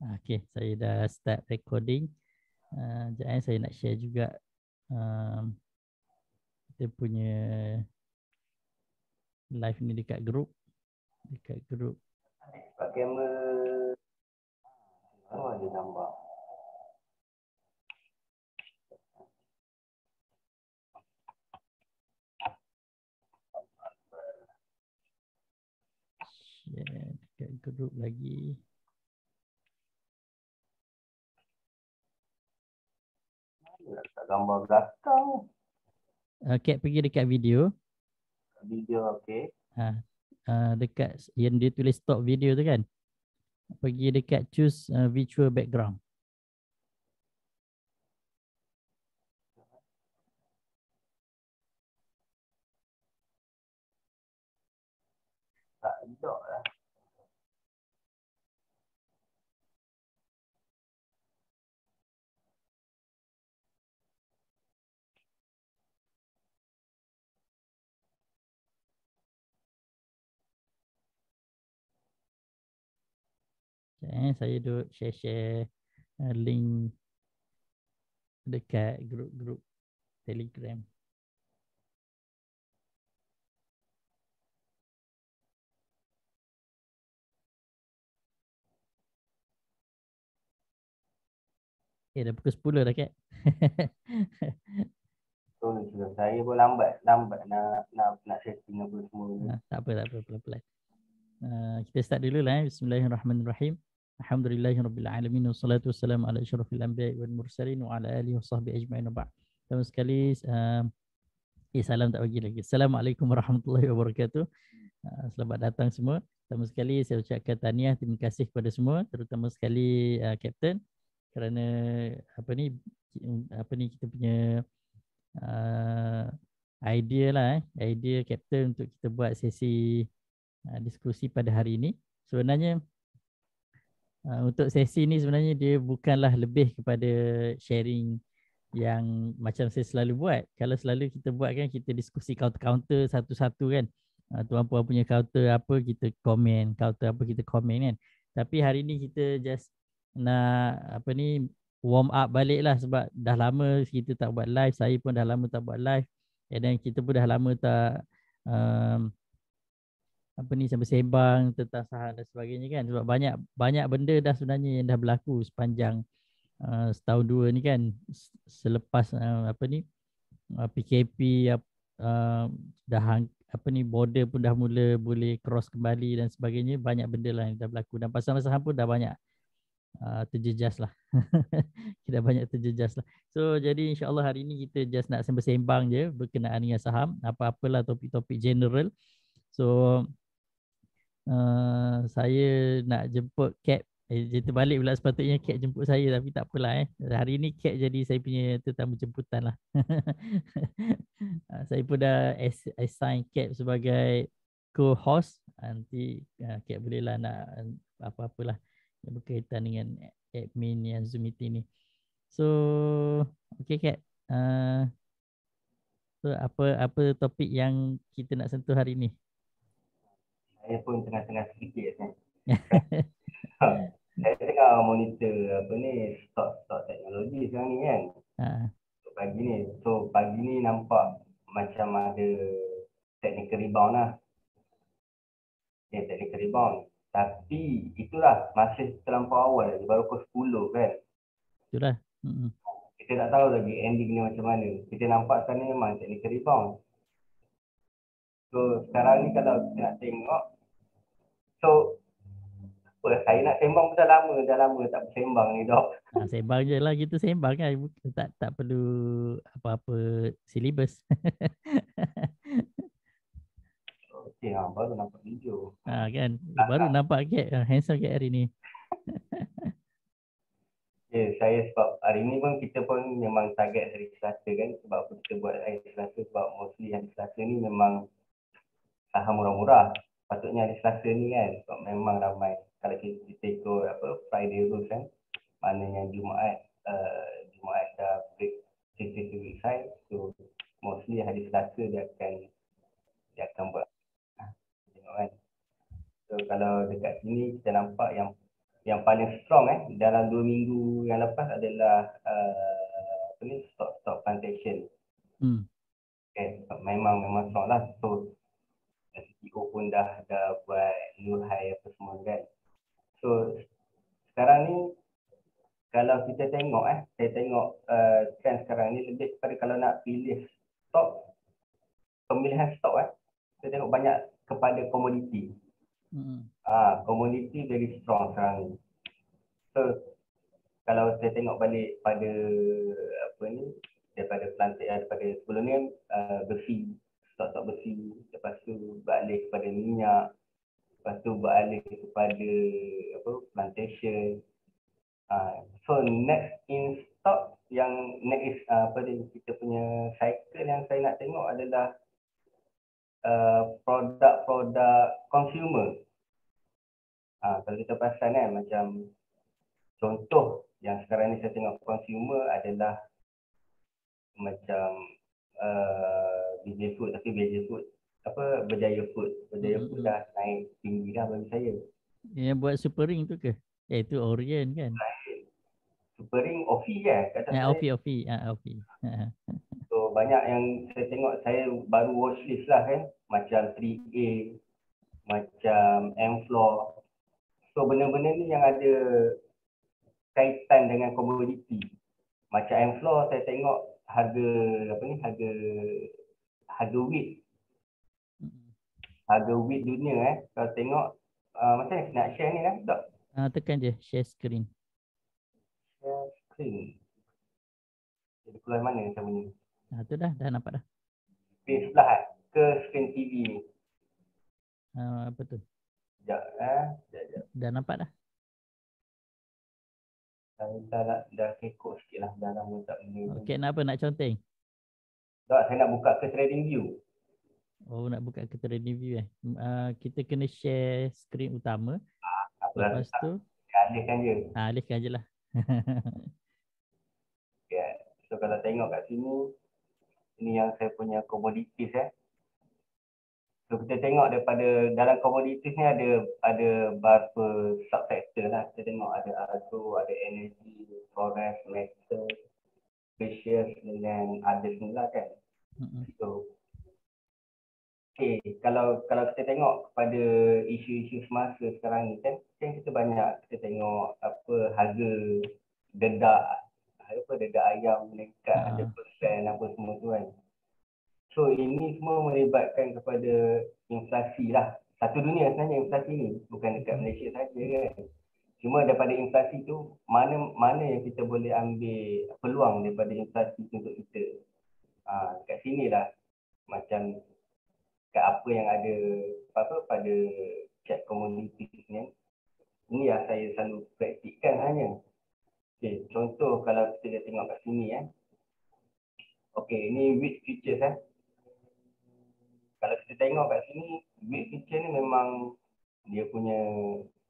Okay, saya dah start recording. Sekejap saya nak share juga kita punya live ni dekat grup. Pak kamera ada gambar. Share dekat grup lagi. Tak gambar belakang. Okay, pergi dekat video. Video okey. Dekat yang dia tulis stop video tu kan. Pergi dekat choose virtual background. Tak ada lah. Saya duk share link dekat grup-grup Telegram. Dah pukul 10 dah, Kak. So, saya pun lambat nak setting apa semua ni. Tak apa, pelan-pelan. Kita start dulu lah. Bismillahirrahmanirrahim. Alhamdulillahirabbil alamin wassalatu wassalamu ala asyrafil anbiya'i wal mursalin wa ala alihi washabbihi ajma'in wa ba'd. Pertama sekali salam tak bagi lagi. Assalamualaikum warahmatullahi wabarakatuh. Selamat datang semua. Pertama sekali saya ucapkan tahniah, terima kasih kepada semua, terutama sekali Kapten kerana apa ni kita punya idea Kapten untuk kita buat sesi diskusi pada hari ini. Sebenarnya untuk sesi ni sebenarnya dia bukanlah lebih kepada sharing yang macam saya selalu buat. Kalau selalu kita buat kan, kita diskusi counter satu-satu kan. Tuan-puan punya counter apa, kita komen, counter apa kita komen kan. Tapi hari ni kita just nak warm up balik lah, sebab dah lama kita tak buat live. Saya pun dah lama tak buat live. Dan kita pun dah lama tak sampai sembang tentang saham dan sebagainya kan. Sebab banyak benda dah sebenarnya yang dah berlaku sepanjang setahun dua ni kan, selepas PKP dah border pun dah mula boleh cross kembali dan sebagainya. Banyak benda lah yang dah berlaku dan pasal saham pun dah banyak terjejas lah. Kita banyak terjejas lah. So jadi insyaAllah hari ni kita just nak sembang je berkenaan dengan saham, apa-apalah topik-topik general. So saya nak jemput Cap. Dia terbalik pula, sepatutnya Cap jemput saya, tapi tak apalah. Hari ni Cap jadi saya punya tetamu jemputan lah. Saya pun dah assign Cap sebagai co-host. Nanti Cap bolehlah nak apa-apalah yang berkaitan dengan admin yang Zoom meeting ni. So okay Cap, so apa topik yang kita nak sentuh hari ni? Saya pun tengah-tengah sedikit kan. Saya tengah monitor stok teknologi sekarang ni kan. Pagi ni nampak macam ada technical rebound lah. Technical rebound. Tapi itulah masih terlampau awal lagi, baru pukul 10 kan. Itulah. Kita tak tahu lagi ending ni macam mana. Kita nampak sekarang ni memang technical rebound. So sekarang ni kalau kita nak tengok, saya nak sembang pun dah lama tak bersembang ni dok. Sembang je lah, kita sembang kan, tak perlu apa-apa silibus. Okay, baru nampak video. Kan, baru nampak handsome Kat hari ni. Saya sebab hari ni pun kita pun memang target hari Selasa kan. Sebab apa kita buat hari Selasa, sebab mostly hari Selasa ni memang saham murah-murah. Patutnya hari Selasa ni kan, sebab memang ramai. Kalau kita ikut Friday rules kan, maknanya Jumaat dah break 52 week high. So mostly hari Selasa dia akan buat tengok kan. So kalau dekat sini kita nampak yang yang paling strong dalam 2 minggu yang lepas adalah stok plantation. Memang strong lah. So CEO pun dah buat new high apa semua kan. So sekarang ni kalau kita tengok saya tengok trend sekarang ni lebih kepada kalau nak pilih stok, pemilihan stok saya tengok banyak kepada komoditi. Komoditi very strong sekarang ni. So kalau saya tengok balik pada daripada plantik daripada sebelum ni besi, stok besi, lepas tu beralih kepada minyak, lepas tu beralih kepada plantation. So next in stock yang next kita punya cycle yang saya nak tengok adalah produk-produk consumer. Kalau kita perasan macam contoh yang sekarang ni saya tengok consumer adalah macam BJ Food, tapi BJ Food Berjaya Food dah naik tinggi dah bagi saya. Yang buat Super Ring tu ke? Itu Orient kan? Super Ring Ofi kata saya. Ofi. So banyak yang saya tengok, saya baru watchlist lah kan, macam 3A, macam M-Floor. So benda-benda ni yang ada kaitan dengan komoditi. Macam M-Floor saya tengok harga wheat dunia kalau tengok macam ni nak share ni tak? Tekan je share screen. Jadi keluar mana macam ni? Tu dah nampak dah. Screen sebelah ke screen TV ni? Apa tu? Sekejap. Dah nampak dah. Dah kekok sikit lah. Dah lama tak benda. Okey, nak conteng? Tak, saya nak buka ke trading view. Nak buka ke trading view kita kena share screen utama. Lepas tu alihkan je lah. Okay. So kalau tengok kat sini, ini yang saya punya commodities So kita tengok daripada dalam commodities ni ada beberapa sub-sector lah. Kita tengok ada agro, ada energy, forest, metal, precious dengan others ni lah kan. So kalau kita tengok kepada isu-isu semasa sekarang ni kan kita tengok harga dedak ayam meningkat 100% apa semua tu kan. So ini semua melibatkan kepada inflasi lah. Satu dunia sebenarnya inflasi ni, bukan dekat Malaysia saja kan. Cuma daripada inflasi tu mana yang kita boleh ambil peluang daripada inflasi untuk kita. Kat sini lah macam kat apa yang ada pada chat community ni. Ini yang saya selalu praktikkan hanya. Contoh kalau kita tengok kat sini ini wheat futures Kalau kita tengok kat sini, wheat future ni memang dia punya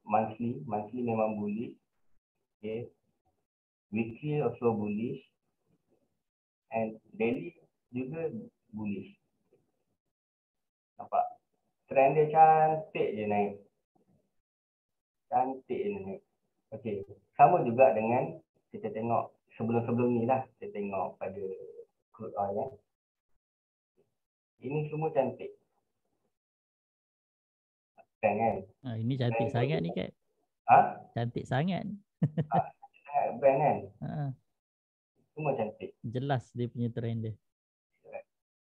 monthly memang bullish. Weekly also bullish. And daily juga bullish. Nampak? Trend dia cantik je naik. Sama juga dengan kita tengok sebelum-sebelum ni lah. Kita tengok pada crude oil Ini semua cantik. Kan? Ini cantik sangat ni Kat. Cantik sangat. Sangat brand kan? Semua cantik. Jelas dia punya trend dia.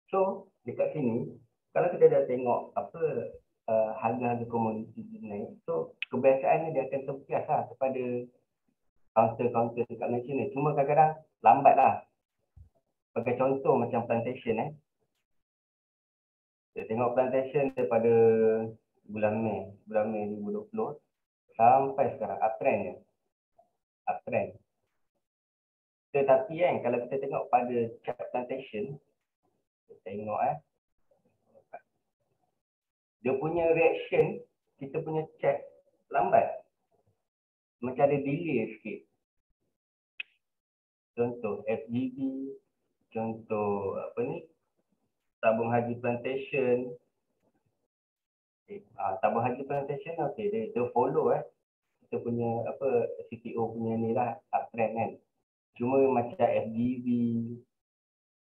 So, dekat sini, kalau kita dah tengok harga-harga komoditi naik, so kebiasaannya dia akan terpias lah kepada counter-counter dekat Malaysia ni. Cuma kadang-kadang lambat lah. Sebagai contoh macam plantation Kita tengok plantation daripada bulan Mei 2020 sampai sekarang uptrend. Tetapi kalau kita tengok pada chart plantation, kita tengok dia punya reaction, kita punya chart lambat. Macam ada delay sikit. Contoh FGB, contoh tabung haji plantation. Tabung haji plantation dia follow kita punya apa CTO punya ni lah uptrend kan. Cuma macam FGV,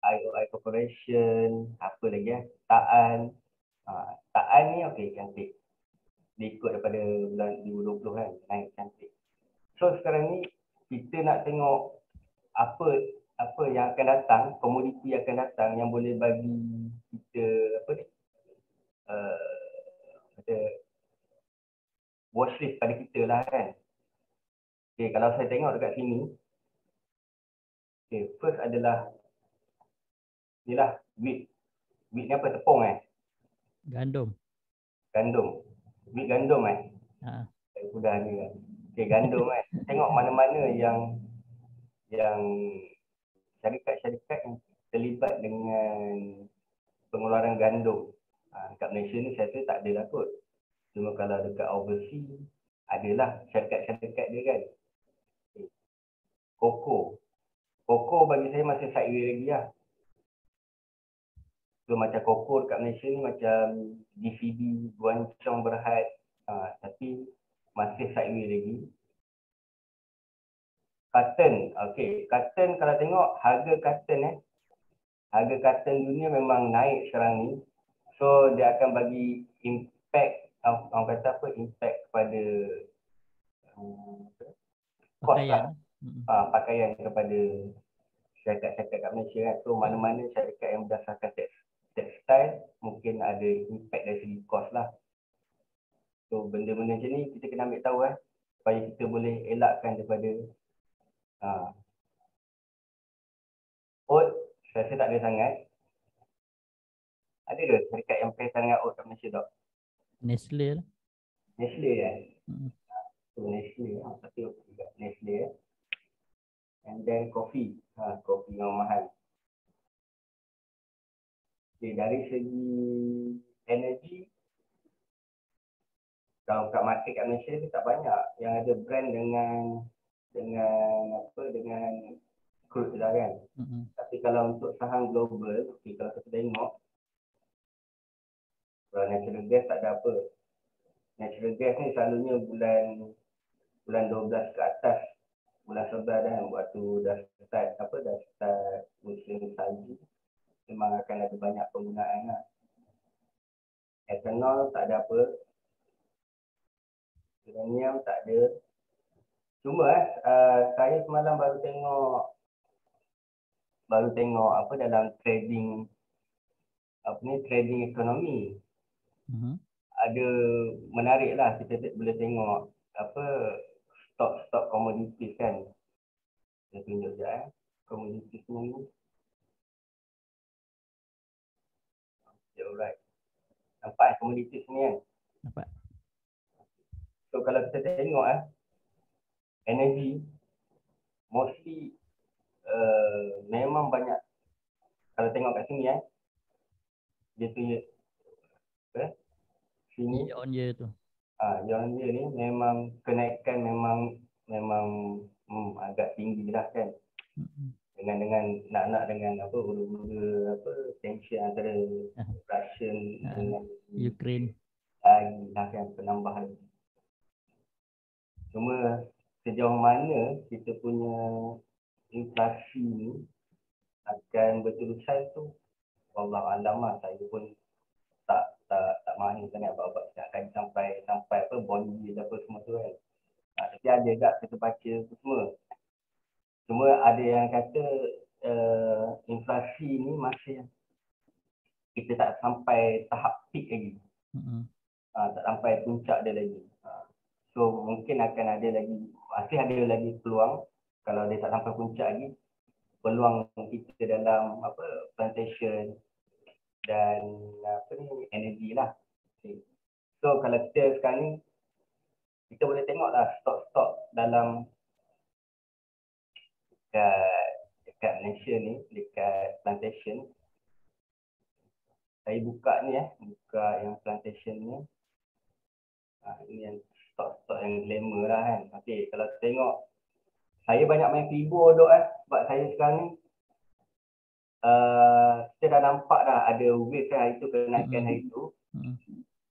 IOI Corporation, apa lagi Taan. Taan ni okey cantik. Dia ikut daripada bulan 2020 kan, naik cantik. So sekarang ni kita nak tengok apa yang akan datang, komoditi yang akan datang yang boleh bagi kita apa ni ada watchlist pada kita lah kan. Okay, kalau saya tengok dekat sini, okay, first adalah ni lah wheat. Wheat ni apa? Tepung Gandum. Gandum. Wheat gandum Ha. Sudah ni kan. Okay, gandum Tengok mana-mana yang syarikat-syarikat yang terlibat dengan pengeluaran gandum. Dekat Malaysia ni saya rasa tak ada lah kot. Cuma kalau dekat overseas, adalah syarikat-syarikat dia kan. Koko bagi saya masih sideways lagi lah. So macam koko dekat Malaysia ni macam GCD, Guancong Berhad. Tapi masih sideways lagi. Cotton, okay. Cotton kalau tengok harga cotton dunia memang naik sekarang ni. So dia akan bagi impact, orang kata apa, impact kepada kos lah. Pakaian kepada syarikat-syarikat kat Malaysia kan. So mana-mana syarikat yang berdasarkan textile mungkin ada impact dari segi kos lah. So benda-benda macam ni kita kena ambil tahu supaya kita boleh elakkan daripada oat. Saya rasa tak ada sangat. Ada ke syarikat yang pakai sangat oat kat Malaysia tak? Nestle lah. Nestle So Nestle, pasti juga Nestle And then coffee. Coffee yang mahal. Okay, dari segi energi, kalau kat market kat Malaysia ni tak banyak yang ada brand dengan crude lah kan. Tapi kalau untuk saham global, okay, kalau kita tengok kalau natural gas tak ada apa. Natural gas ni selalunya bulan 12 ke atas, bulan 11 dah waktu dah start musim salji, memang akan ada banyak penggunaan lah. Ethanol tak ada apa. Uranium tak ada. Cuma saya semalam baru tengok apa dalam trading ekonomi. Ada menarik lah, kita boleh tengok apa stok komoditi kan. Saya tunjuk je komoditi ni. Okay, alright. Nampak komoditi ni kan? Nampak. So kalau kita tengok energi mostly memang banyak. Kalau tengok kat sini dia punya sini year on year tu. Year on year ni memang kenaikan memang agak tinggi lah kan. Dengan nak dengan apa huru-hura tension antara Russian dengan Ukraine lagi lah kan, penambahan. Cuma sejauh mana kita punya inflasi ni akan berterusan tu, wallahu alam lah. Saya pun tak mahir sangat bab-bab akan sampai apa bond yield apa semua tu kan. Tapi ada juga kita baca tu semua. Cuma ada yang kata inflasi ni masih kita tak sampai tahap peak lagi. Tak sampai puncak dia lagi. So mungkin akan masih ada lagi peluang. Kalau dia tak sampai puncak lagi, peluang kita dalam plantation dan energi lah. Okay. So kalau kita sekarang ni, kita boleh tengok lah stok-stok dalam dekat Malaysia ni, dekat plantation. Saya buka ni buka yang plantation ni. Ini yang stok-stok yang glamour lah kan. Okay, kalau tengok, saya banyak main Fibo dok sebab saya sekarang ni kita dah nampak dah ada wave hari tu, kenaikan hari tu.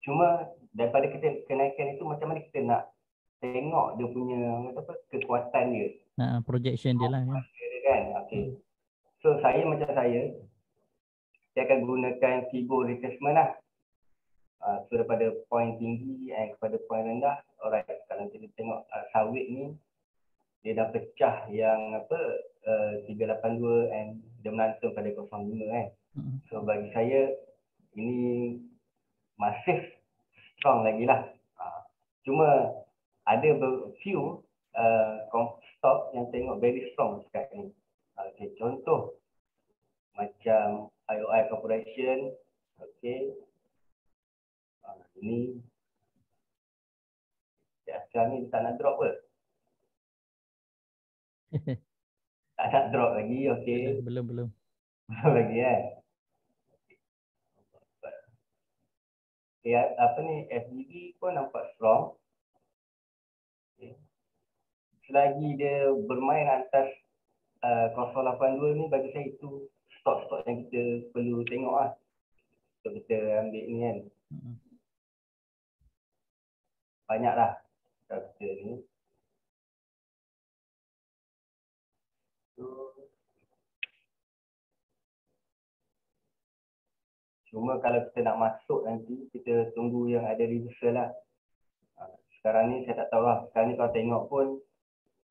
Cuma daripada kita kenaikan itu, macam mana kita nak tengok dia punya apa, kekuatan dia. Projection dia lah kan. Kan? Okay. So saya macam saya akan gunakan figur retracement lah. So daripada point tinggi kepada point rendah. Alright, kalau kita tengok sawit ni, dia dah pecah yang apa 382 and dia menantang pada 05 kan. So bagi saya ini masih strong lagi lah. Cuma ada few stock yang tengok very strong sekarang ni. Okay, contoh macam IOI Corporation. Okay. Ini sekarang ni tak nak drop ke? Tak nak drop lagi, okay. Belum. Belum lagi kan. Apa ni, FBB pun nampak strong. Okay. Selagi dia bermain atas 082 ni, bagi saya itu stok-stok yang kita perlu tengok lah. Untuk kita ambil ni kan. Banyak lah kita ni. Cuma kalau kita nak masuk nanti, kita tunggu yang ada reversal lah. Sekarang ni saya tak tahu lah. Sekarang ni kalau tengok pun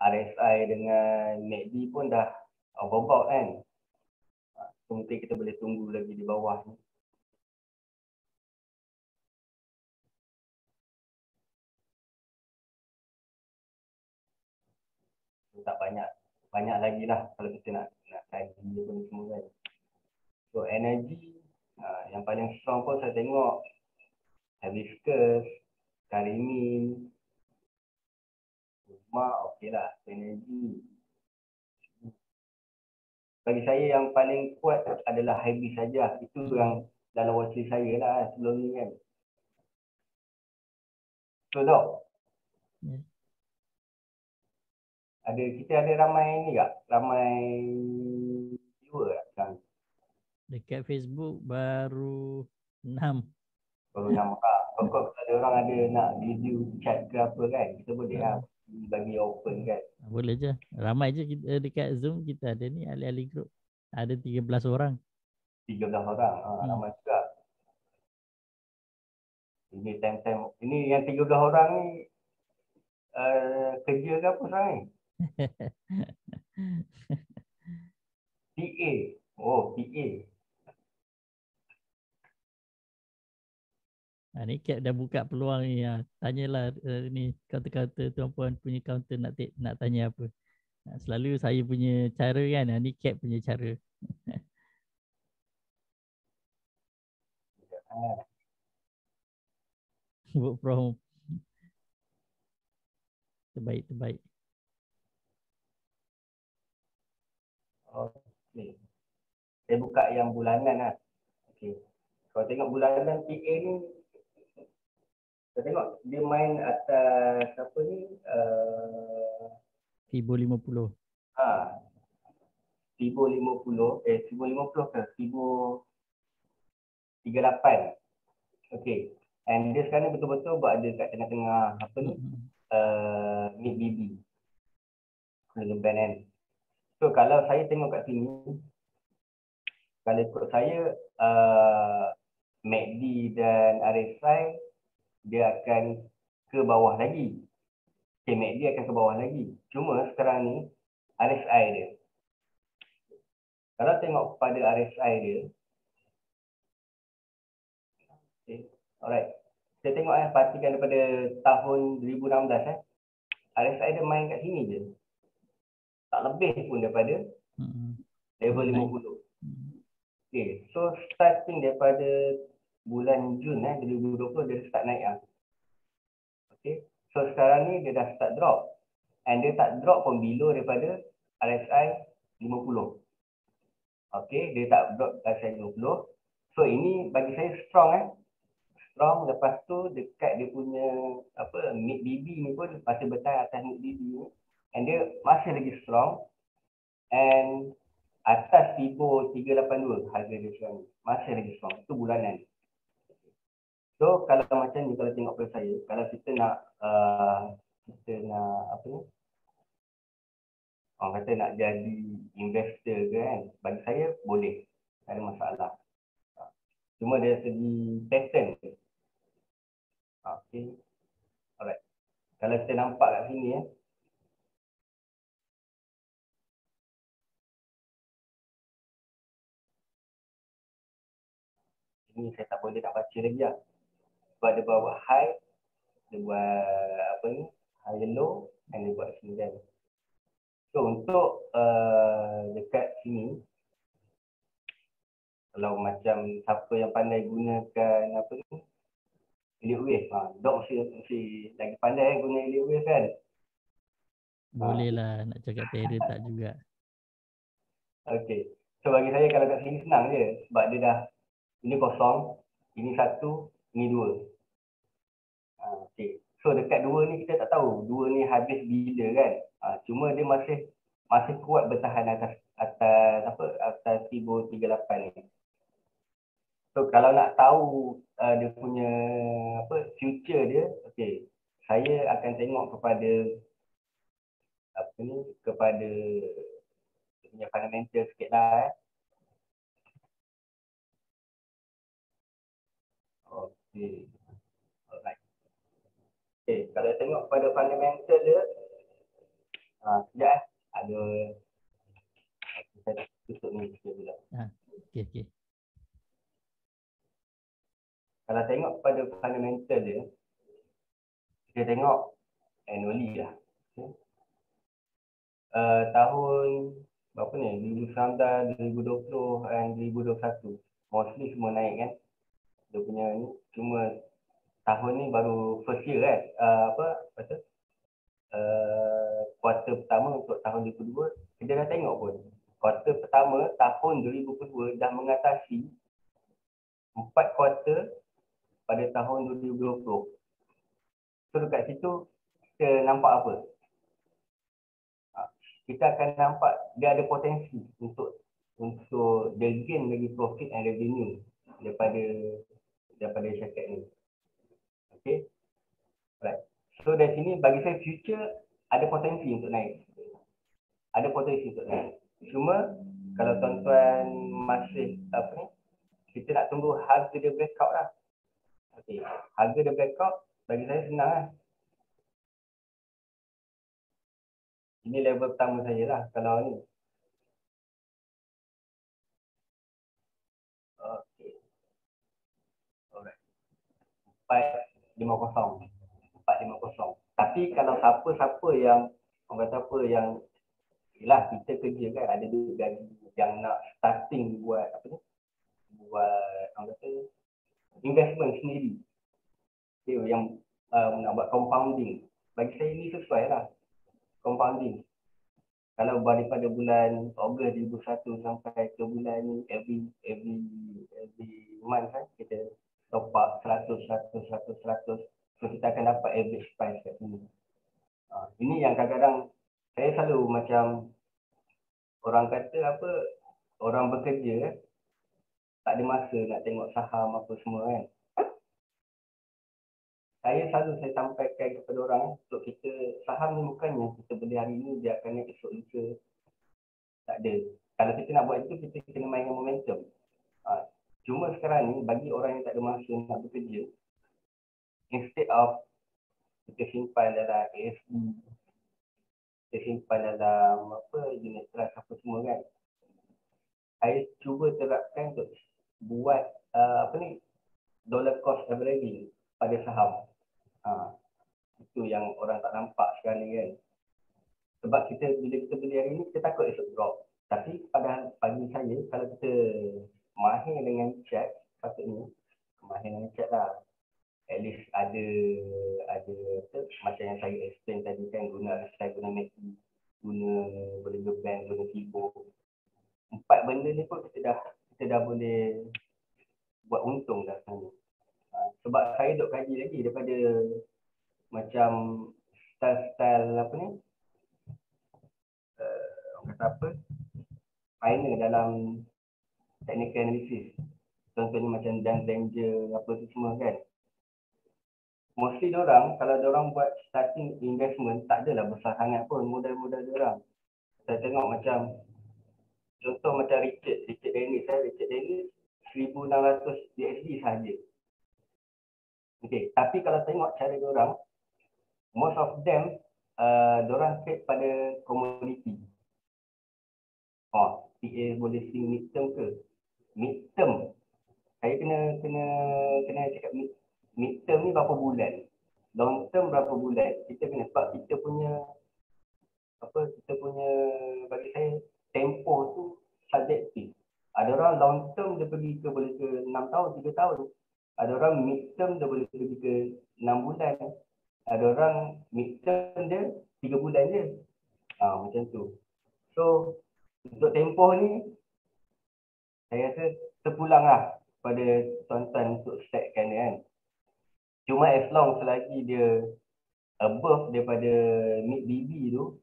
RSI dengan MACD pun dah overbought kan. So mungkin kita boleh tunggu lagi di bawah ni. So, tak banyak lagi lah kalau kita nak kaji dia pun semua kan. So energy yang paling strong pun saya tengok hibiscus, karimin, okey lah, energy. Bagi saya yang paling kuat adalah hibis saja. Itu yang dalam watchlist saya lah sebelum ni kan. So dok, kita ada ramai ni tak? Ramai viewer tak sekarang? Dekat Facebook baru 6. Baru 6 orang. Kalau ada orang ada nak review chat ke apa kan, kita boleh lah bagi open kan. Boleh je. Ramai je kita, dekat Zoom kita ada ni ahli-ahli group. Ada 13 orang. 13 orang. Ramai juga. Ini time-time. Ini yang 13 orang ni kerja ke apa sekarang ni? PA. Oh, PA. Ni Cap dah buka peluang ni. Tanyalah ni counter-counter tuan-puan punya counter nak tanya apa. Selalu saya punya cara kan. Ni Cap punya cara. Work from home. Terbaik. Okay. Saya buka yang bulanan lah. Okay. Kalau tengok bulanan PA ni, saya tengok dia main atas apa ni? Fibo 50. Fibo 50. Fibo 50 ke? Fibo 38. Okay. And dia sekarang ni betul-betul buat ada kat tengah-tengah apa ni? Mid BB. Dengan band kan. So kalau saya tengok kat sini, kalau ikut saya MACD dan RSI dia akan ke bawah lagi. Okay, MACD akan ke bawah lagi. Cuma sekarang ni RSI dia. Kalau tengok pada RSI dia. Okay, alright. Saya tengok perhatikan daripada tahun 2016 RSI dia main kat sini je. Tak lebih pun daripada level 50. Okay, so starting daripada bulan Jun 2020 dia start naik lah. Okay, so sekarang ni dia dah start drop. And dia tak drop pun below daripada RSI 50. Okay, dia tak drop RSI 50. So ini bagi saya strong strong. Lepas tu dekat dia punya apa mid BB ni pun masih bertahan atas mid BB ni. And dia masih lagi strong. And atas Fibo 382 harga dia sekarang ni. Masih lagi strong. Itu bulanan. So kalau macam ni, kalau tengok pada saya, kalau kita nak kita nak apa ni, orang kata nak jadi investor ke kan, bagi saya boleh, tak ada masalah. Cuma dari segi pattern. Okay. Alright. Kalau kita nampak kat sini ini saya tak boleh nak baca lagi lah. Sebab dia buat high, dia buat apa ni, high low, dan dia buat sini kan. So untuk dekat sini, kalau macam siapa yang pandai gunakan apa ni, elliott wave, Dok mesti lagi pandai guna elliott wave kan. Boleh lah nak cakap terror tak juga. Okay. So bagi saya kalau kat sini senang je. Sebab dia dah, ini kosong, ini satu, ini dua. Okay. So dekat dua ni kita tak tahu dua ni habis bila kan. Cuma dia masih kuat bertahan atas atas 1038 ni. So kalau nak tahu dia punya future dia, okay, saya akan tengok kepada kepada dia punya fundamental sikit lah. Okay. Alright. Okay, kalau tengok pada fundamental dia, sekejap ada, saya tutup ni sikit dulu. Okay. Kalau tengok pada fundamental dia, kita tengok annually lah. Okay. Tahun berapa ni? 2019, 2020 dan 2021. Mostly semua naik kan. Dia punya ni. Cuma tahun ni baru first year kan. Kuarter pertama untuk tahun 2022, kita dah tengok pun. Kuarter pertama tahun 2022 dah mengatasi 4 kuarter pada tahun 2020. So dekat situ kita nampak apa? Kita akan nampak dia ada potensi untuk dia gain lagi profit and revenue daripada syarikat ni. Okay. Right. So dari sini bagi saya future ada potensi untuk naik. Ada potensi untuk naik. Cuma kalau tuan-tuan masih kita nak tunggu harga dia breakout lah. Okay. Harga dia breakout bagi saya senang lah. Ini level pertama saya lah kalau ni. Okay. Alright. 450. Tapi kalau siapa yang orang kata apa yang yelah kita kerja kan ada duit gaji yang nak starting buat buat orang kata investment sendiri. Okay, yang nak buat compounding. Bagi saya ni sesuai lah. Compounding. Kalau daripada bulan Ogos 2001 sampai ke bulan ni every month kan kita top up 100. So kita akan dapat average price kat sini. Ini yang kadang-kadang saya selalu macam orang kata orang bekerja tak ada masa nak tengok saham apa semua kan. Saya sampaikan kepada orang untuk kita saham ni bukannya kita beli hari ni dia akan naik esok lusa. Tak ada. Kalau kita nak buat itu kita kena main dengan momentum. Cuma sekarang ni bagi orang yang tak ada masa nak bekerja, instead of kita simpan dalam ASB, kita simpan dalam unit trust apa semua kan. Saya cuba terapkan untuk buat dollar cost averaging pada saham. Itu yang orang tak nampak sekarang ni kan. Sebab bila kita beli hari ni kita takut esok drop. Tapi pada bagi saya kalau kita mahir dengan chart patutnya mahir dengan chart lah. At least ada macam yang saya explain tadi kan, saya guna MACD, guna Bollinger Band, guna Fibo. 4 benda ni pun kita dah boleh buat untung dah sebenarnya. Sebab saya duk kaji lagi daripada macam style orang kata final dalam technical analysis. Contohnya macam Dan Danger apa tu semua kan. mostly diorang, kalau diorang buat starting investment, tak adalah besar sangat pun modal-modal diorang. Saya tengok macam, contoh macam Richard Dennis, Richard Dennis 1,600 USD sahaja. Okay. Tapi kalau tengok cara diorang, most of them, diorang trade pada komoditi. PA boleh swing midterm ke? Midterm. Saya kena cakap midterm ni berapa bulan. Long term berapa bulan. Kita kena, sebab kita punya bagi saya tempo tu subjektif. Ada orang long term dia pergi ke boleh ke 6 tahun, 3 tahun. Ada orang mid term dia boleh pergi ke 6 bulan. Ada orang mid term dia 3 bulan je. Macam tu. So untuk tempoh ni saya rasa terpulanglah pada tuan-tuan untuk setkan dia kan. Cuma as long selagi dia above daripada mid BB tu,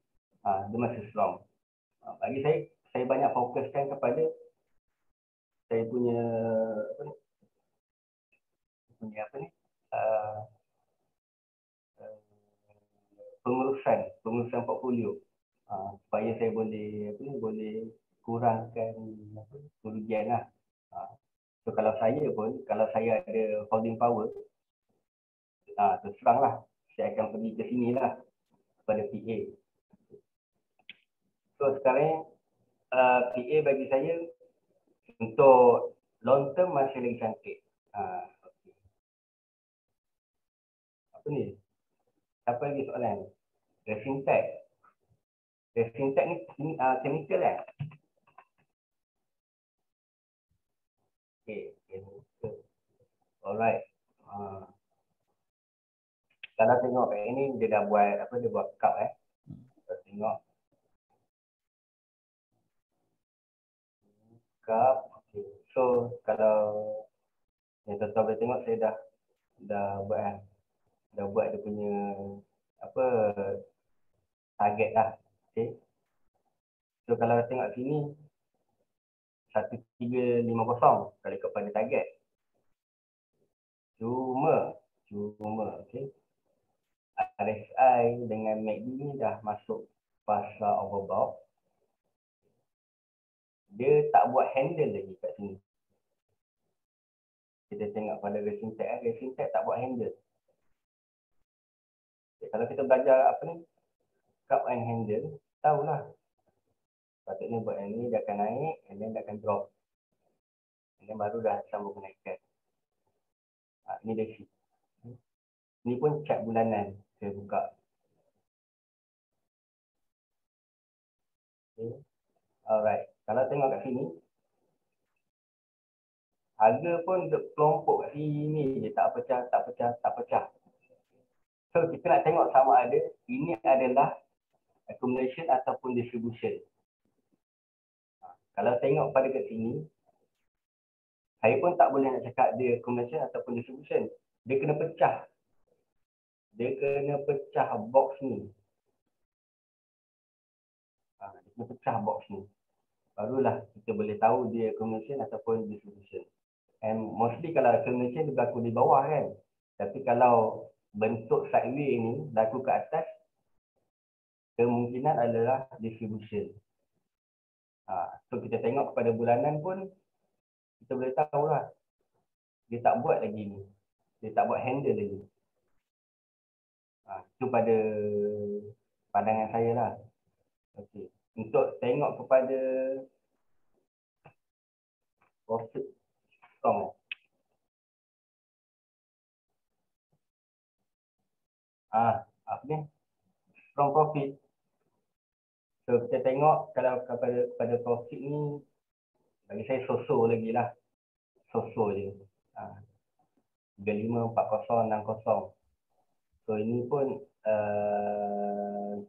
dia masih strong. Bagi saya banyak fokuskan kepada saya punya pengurusan portfolio, supaya saya boleh kurangkan kerugian lah. So kalau saya ada holding power, terus terang lah saya akan pergi ke sini lah pada PA. So sekarang PA bagi saya untuk long term masih lagi cantik. Apa ni? Apa lagi soalan? Resintek. Resintek ni chemical kan? Okay. Alright. Kalau tengok kat ini dia dah buat dia buat cup Kita tengok cup. Okay. So kalau yang tuan-tuan boleh tengok saya dah buat dia punya target lah. Okay. So kalau tengok sini 1350 kalau ikut pada target. Cuma okay. RSI dengan MACD ni dah masuk fasa overbought. Dia tak buat handle lagi kat sini. Kita tengok pada Resintek tak buat handle. Okay, kalau kita belajar cup and handle, tahulah. Patutnya buat yang ni dia akan naik and then dia akan drop. And then baru dah sambung kenaikan. Ini dia sheet. Ni pun chart bulanan saya buka. Okay. Alright. Kalau tengok kat sini, harga pun kelompok kat sini je, tak pecah. So kita nak tengok sama ada ini adalah accumulation ataupun distribution. Kalau tengok pada kat sini, saya pun tak boleh nak cakap dia accumulation ataupun distribution. Dia kena pecah. Box ni. Dia kena pecah box ni. Barulah kita boleh tahu dia accumulation ataupun distribution. And mostly kalau accumulation dia berlaku di bawah kan. Tapi kalau bentuk sideways ni berlaku ke atas, kemungkinan adalah distribution. So kita tengok kepada bulanan pun kita boleh tahu lah. Dia tak buat lagi ni. Dia tak buat handle lagi. Itu pada pandangan saya lah. Okay. Untuk tengok kepada profit strong. Apa ni? Strong profit. So kita tengok kalau kepada profit ni, bagi saya so-so lagi lah. So-so je. 35, 40, 60. So ini pun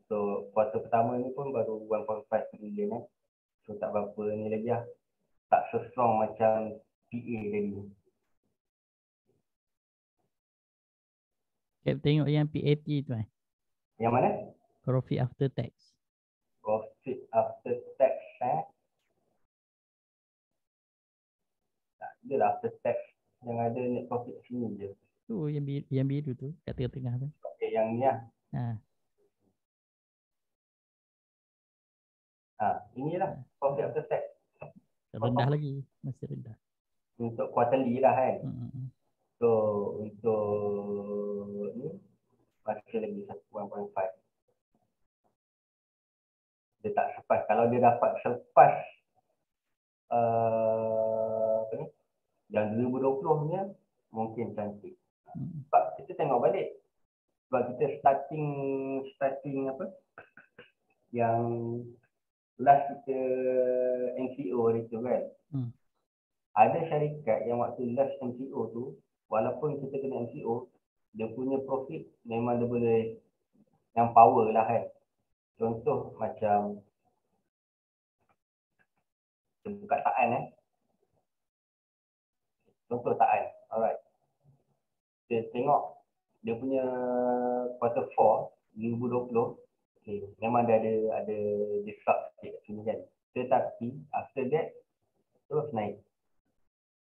so kuartal pertama ni pun baru 1.5 trillion So tak berapa ni lagi lah. Tak se-strong macam PA tadi. Kita tengok yang PAT tu Yang mana? Profit after tax. Profit after tax tak, dia lah after tax. Yang ada net profit sini je. Tu yang biru tu kat tengah-tengah tu. Okay, yang ni lah. Ha. Inilah profit after tax. Rendah lagi, masih rendah. Untuk quarterly lah kan. Hmm. So untuk ni masih lagi 1.5. Dia tak sepas. Kalau dia dapat selepas apa ni, yang 2020 punya, mungkin cantik. Sebab kita tengok balik. Sebab kita starting apa, yang last kita MCO hari tu kan. Ada syarikat yang waktu last MCO tu, walaupun kita kena MCO, dia punya profit memang dia boleh yang power lah kan. Contoh macam buka Taan Contoh Taan. Alright. Kita tengok dia punya quarter 4 2020, okay, memang dia ada disrupt sikit kat sini kan. Tetapi after that terus naik.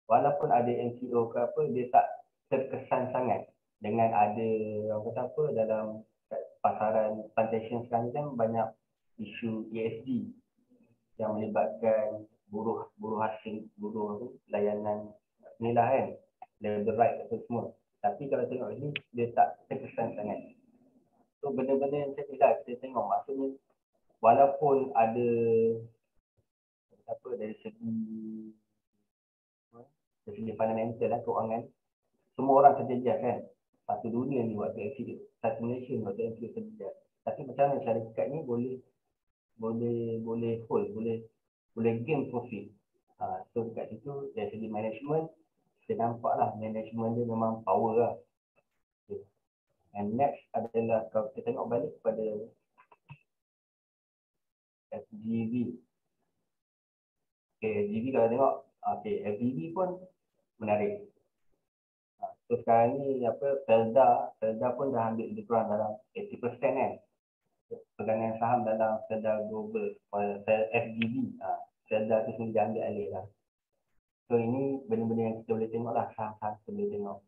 Walaupun ada MCO ke apa, dia tak terkesan sangat dengan ada orang kata apa dalam pasaran plantation sekarang kan banyak isu ESG yang melibatkan buruh asing, buruh layanan ni lah kan, labor right itu semua. Tapi kalau tengok ini dia tak terkesan sangat. So benda-benda yang macam ni lah kita tengok, maksudnya walaupun ada apa dari segi fundamental lah, keuangan, semua orang terjejas kan. Satu dunia ni waktu MCO, satu Malaysia ni waktu MCO terjejas. Tapi macam mana syarikat ni boleh hold, boleh gain profit. So dekat situ dari segi management, kita nampak lah management dia memang power lah. Okay. And next adalah kalau kita tengok balik pada FGV. Okay, FGV kalau tengok, okay, FGV pun menarik. So sekarang ni apa, Felda pun dah ambil lebih kurang dalam 80% kan. Pegangan saham dalam Felda Global, FGV. Felda tu sendiri dia ambil alih lah. So ini benda-benda yang kita boleh tengok lah, saham-saham kita boleh tengok.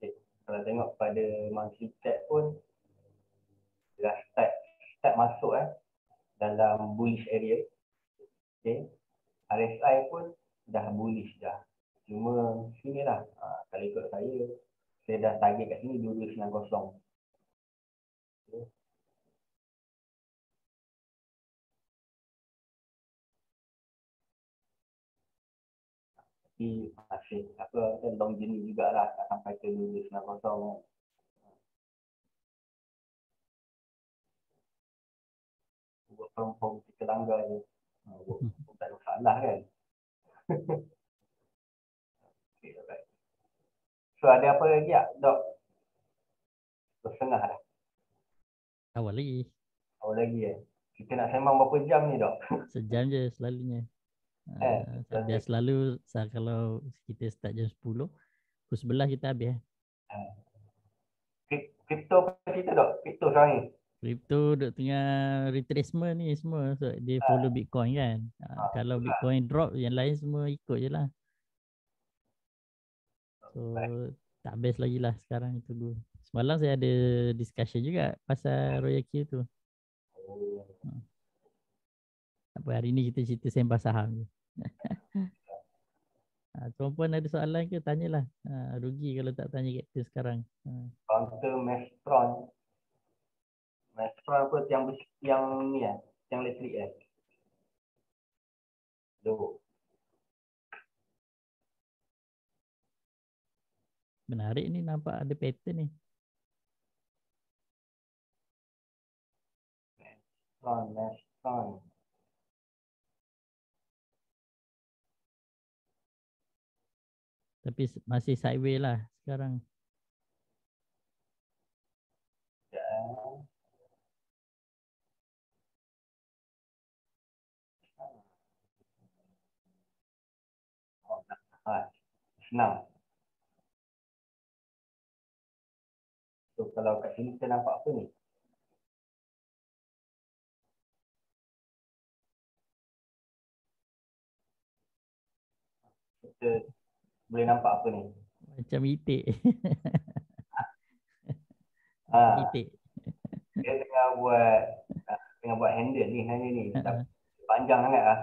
Okay. Kalau tengok pada monthly chart pun dah start masuk dalam bullish area. Okay. RSI pun dah bullish dah. Cuma sini lah, kalau ikut saya dah target kat sini 2290. Okay. Tapi masih apa, long journey jugalah, tak sampai ke 2290 kan. Buat perempuan kita langgar je. Tak ada masalah kan. Okay, alright. So ada apa lagi tak, Dok? Setengah dah. Awal lagi. Awal lagi Kita nak sembang berapa jam ni, Dok? Sejam je selalunya. Biar selalu kalau kita start jam 10, pukul 11 kita habis. Kripto apa cerita, Dok? Kripto sekarang ni? Kripto duk tengah retracement ni semua. So dia follow Bitcoin kan. Kalau Bitcoin drop, yang lain semua ikut je lah. So tak best lagi lah sekarang itu dulu. Semalam saya ada discussion juga pasal Royal Q tu. Apa hari ni kita cerita sembah saham je. Tuan puan ada soalan ke, tanyalah. Rugi kalau tak tanya Captain sekarang. Counter Mestron. Mestron apa, yang ni yang elektrik Loh. Menarik ni, nampak ada pattern ni. Mestron. Tapi masih sideways lah sekarang. Senang. So kalau kat sini kita nampak apa ni? kita boleh nampak apa ni? Macam itik. Macam Ha, itik. dia tengah buat handle ni hari ni. Ha, Panjang sangat lah.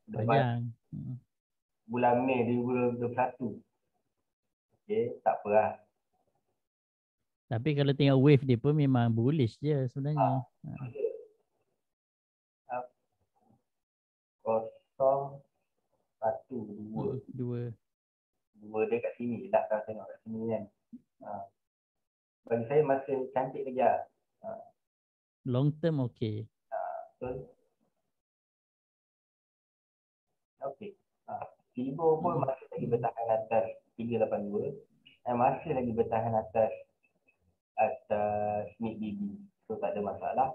Lepas panjang. bulan Mei 2021. Okay, tak apa lah. Tapi kalau tengok wave dia pun memang bullish je sebenarnya. Kosong, satu, dua. Dua. Dua dia kat sini. Dah kalau tengok kat sini kan. Bagi saya masih cantik lagi lah. Long term okay. Betul. Okey. Tibo pun masih lagi bertahan atas 382 dan masih lagi bertahan atas mid-BB. So tak ada masalah.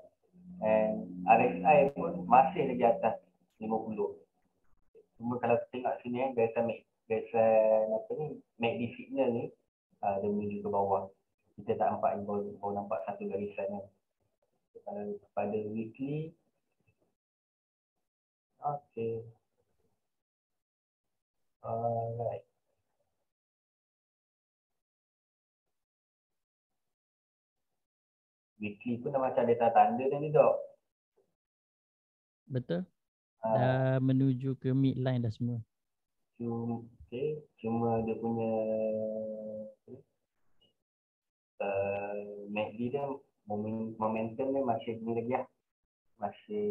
And RSI pun masih lagi atas 50. Cuma kalau tengok sini kan garisan apa ni, MACD signal ni dia menuju ke bawah. Kita tak nampak ni, baru nampak satu garisan kan. Kalau pada weekly, okey. Alright. Weekly pun dah macam ada tanda dah ni dok. Betul. Dah menuju ke midline dah semua. Cuma dia punya MACD dia momentum dia masih ni lagi lah. Masih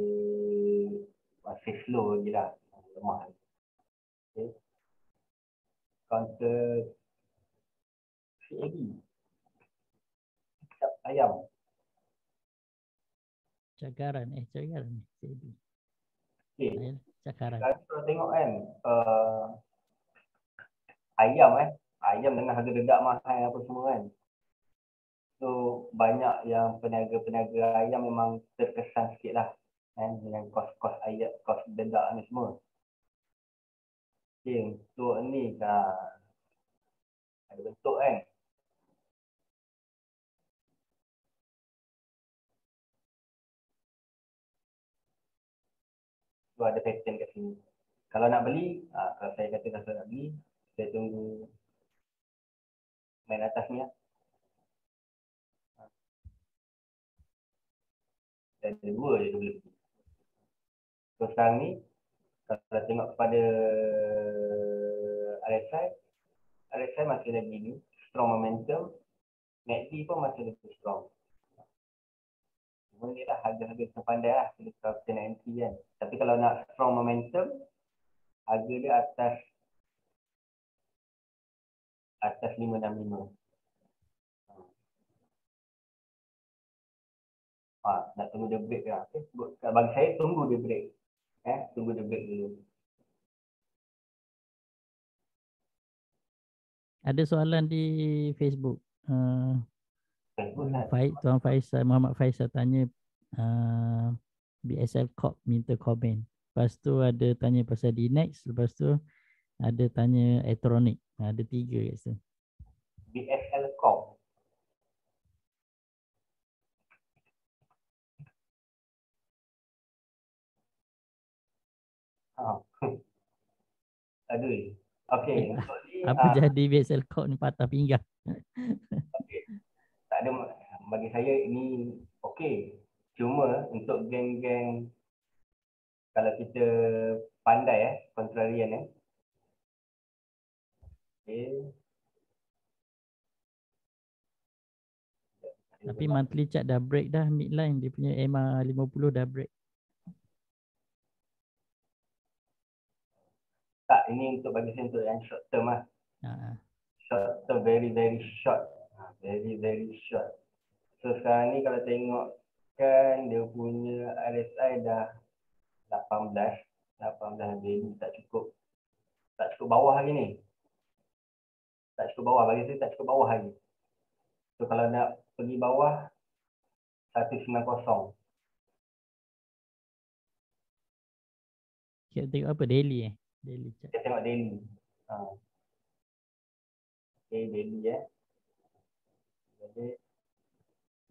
slow lagi lah. Lemah. Okay. Counter CAD. Ayam. Cakaran. Cakaran. Okay. Cakaran. Kalau tengok kan, ayam ayam dengan harga dedak mahal apa semua kan. So banyak yang peniaga-peniaga ayam memang terkesan sikit lah kan, dengan kos-kos ayam, kos dedak ni semua. Okay, untuk ni ada bentuk kan. So ada pattern kat sini. Kalau nak beli, kalau saya kata kalau nak beli, saya tunggu main atas ni lah. Dan ada dua je boleh beli. So sekarang ni, kalau tengok kepada RSI masih lagi ni, strong momentum. MACD pun masih lagi strong. Cuma ni lah harga-harga terpandai lah kalau kita nak entry kan. Tapi kalau nak strong momentum, harga dia atas 565. Nak tunggu dia break lah. Okay. Bagi saya tunggu dia break. Tunggu dia break dulu. Ada soalan di Facebook. Tuan Faisal, Muhammad Faisal tanya BSL Corp minta komen. Lepas tu ada tanya pasal DNEX. Lepas tu ada tanya elektronik. Ada 3 kat situ. BSL Corp. Aduh. Okey. Apa jadi BSL Corp ni patah pinggang? Okay. Tak ada, bagi saya ini okey. Cuma untuk geng-geng, kalau kita pandai contrarian okay. Tapi monthly chart dah break dah midline, dia punya EMA 50 dah break. Tak, ini untuk bagi saya untuk yang short term lah. Short term, very very short. Very very short. So sekarang ni kalau tengok kan dia punya RSI dah 18 lebih, tak cukup bawah lagi ni. Tak cukup bawah, bagi saya tak cukup bawah lagi. So kalau nak pergi bawah 190. Kita tengok apa daily daily chart. Kita tengok daily. Okay, daily Jadi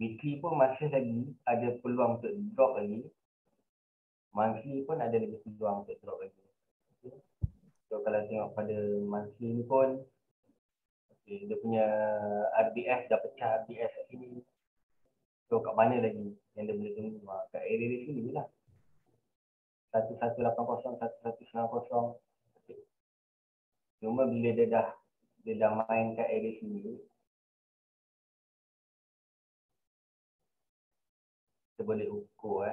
weekly pun masih lagi ada peluang untuk drop lagi. Monthly pun ada lagi peluang untuk drop lagi. Okay. So kalau tengok pada monthly ni pun, okay, dia punya RBS dah pecah RBS kat sini. So kat mana lagi yang dia boleh tunggu? Kat area sini lah. 1180, 1190. Okay. Cuma bila dia dah main kat area sini, kita boleh ukur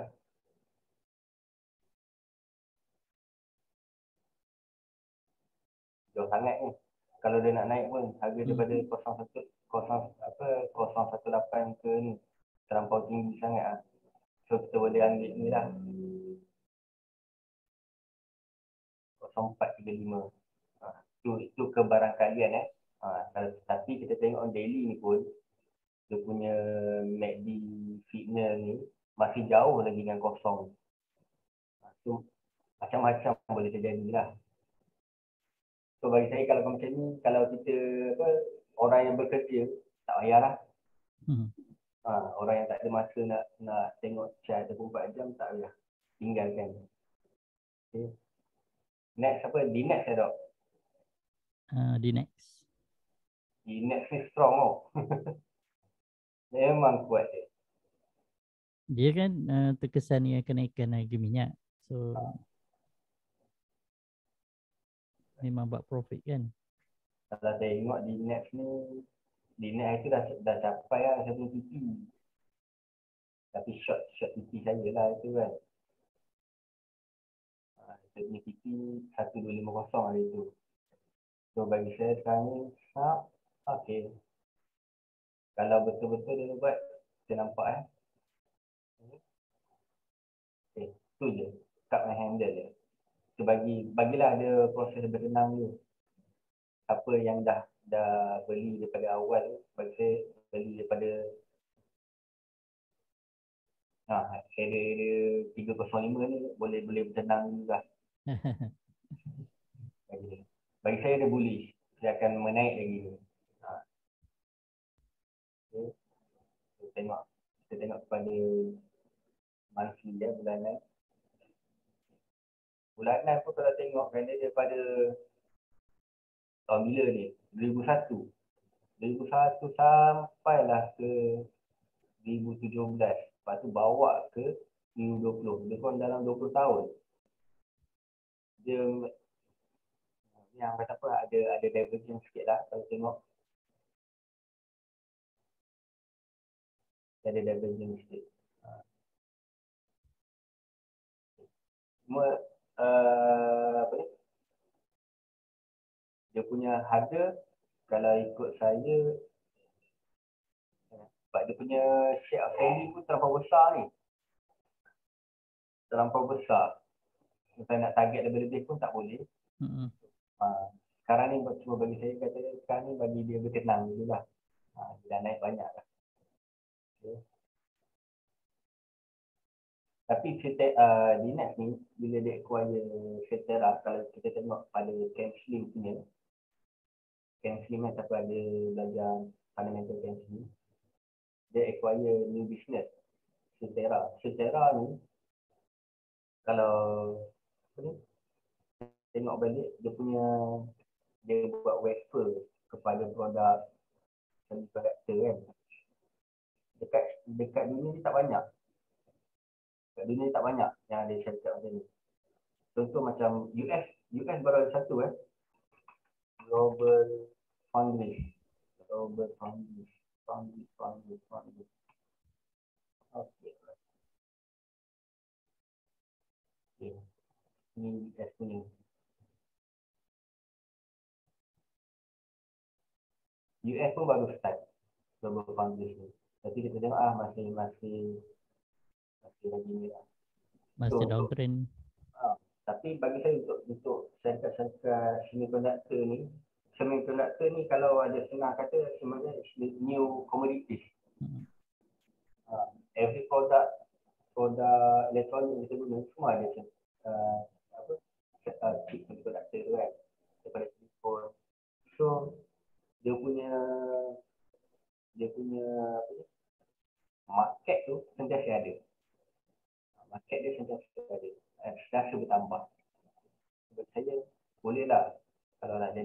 jauh sangat ni. Kalau dia nak naik pun harga daripada 018 ke ni terlampau tinggi sangat So kita boleh ambil ni lah 0435. Itu kebarangkalian tapi kita tengok on daily ni pun dia punya MACD signal ni masih jauh lagi dengan kosong. So macam-macam boleh terjadi lah. So bagi saya kalau macam ni, kalau kita orang yang bekerja tak payahlah. Orang yang tak ada masa nak tengok chat 24 jam tak payah, tinggalkan. Okay. Next apa? D-Nex tak? D-Nex. D-Nex ni strong Memang kuat dia. Dia kan terkesan dengan kenaikan harga minyak. So memang buat profit kan. Kalau tengok D-Nex ni, D-Nex itu dah capai lah 1 TP. Tapi short TP sajalah itu kan. Dia punya TP 1250 hari tu. So bagi saya sekarang ni, okay. Kalau betul-betul dia buat, kita nampak okay. Tu je, cup and handle je. So bagilah ada proses bertenang dulu. Apa yang dah beli daripada awal, bagi saya beli daripada area 305 ni boleh bertenang juga. Bagi saya dia bullish, dia akan menaik lagi. Okay. Kita tengok kepada monthly bulanan. Bulanan pun kalau tengok kan dia daripada tahun bila ni? 2001 sampailah ke 2017. Lepas tu bawa ke 2020. Dia pun dalam 20 tahun. Dia yang kata apa, ada divergence sikit lah kalau tengok. Ada divergence sikit. Cuma apa ni? Dia punya harga kalau ikut saya sebab dia punya share of selling pun terlampau besar ni. Terlampau besar. Kita nak target lebih-lebih pun tak boleh. Sekarang ni cuma bagi saya kata sekarang ni bagi dia bertenang dulu lah. Dia dah naik banyak lah. Okay. Tapi D-Nex ni bila dia acquire Cetera, kalau kita tengok pada Ken Slim punya, Ken Slim kan siapa ada belajar fundamental Ken Slim, dia acquire new business Cetera ni kalau tengok balik dia buat wafer kepada produk semiconductor kan. Dekat dunia ni tak banyak. Dekat dunia ni tak banyak yang ada syarikat macam ni. Contoh macam US baru ada satu Global Foundries. Okay. Ini US punya. US pun baru start Global Foundries ni. Tapi kita tengok masih lagi ni lah. Masih downtrend. Tapi bagi saya untuk syarikat semiconductor ni kalau ada senang kata sebenarnya new commodities. Every produk elektronik kita guna semua ada chip semiconductor tu kan, daripada telefon. So dia punya market tu sentiasa ada. Market dia sentiasa ada. Sentiasa bertambah. Bagi saya bolehlah Kalau nak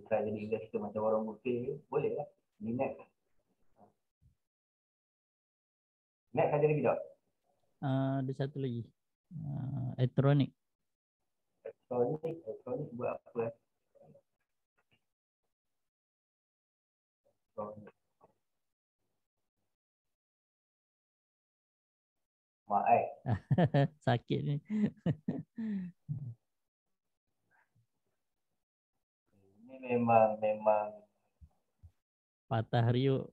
try jadi investor macam Warren Buffett, boleh lah. Di Mac. Mac ada lagi tak? Ada satu lagi. Elektronik. Elektronik buat apa? Elektronik. Mak Sakit ni. Ini memang Patah riuk.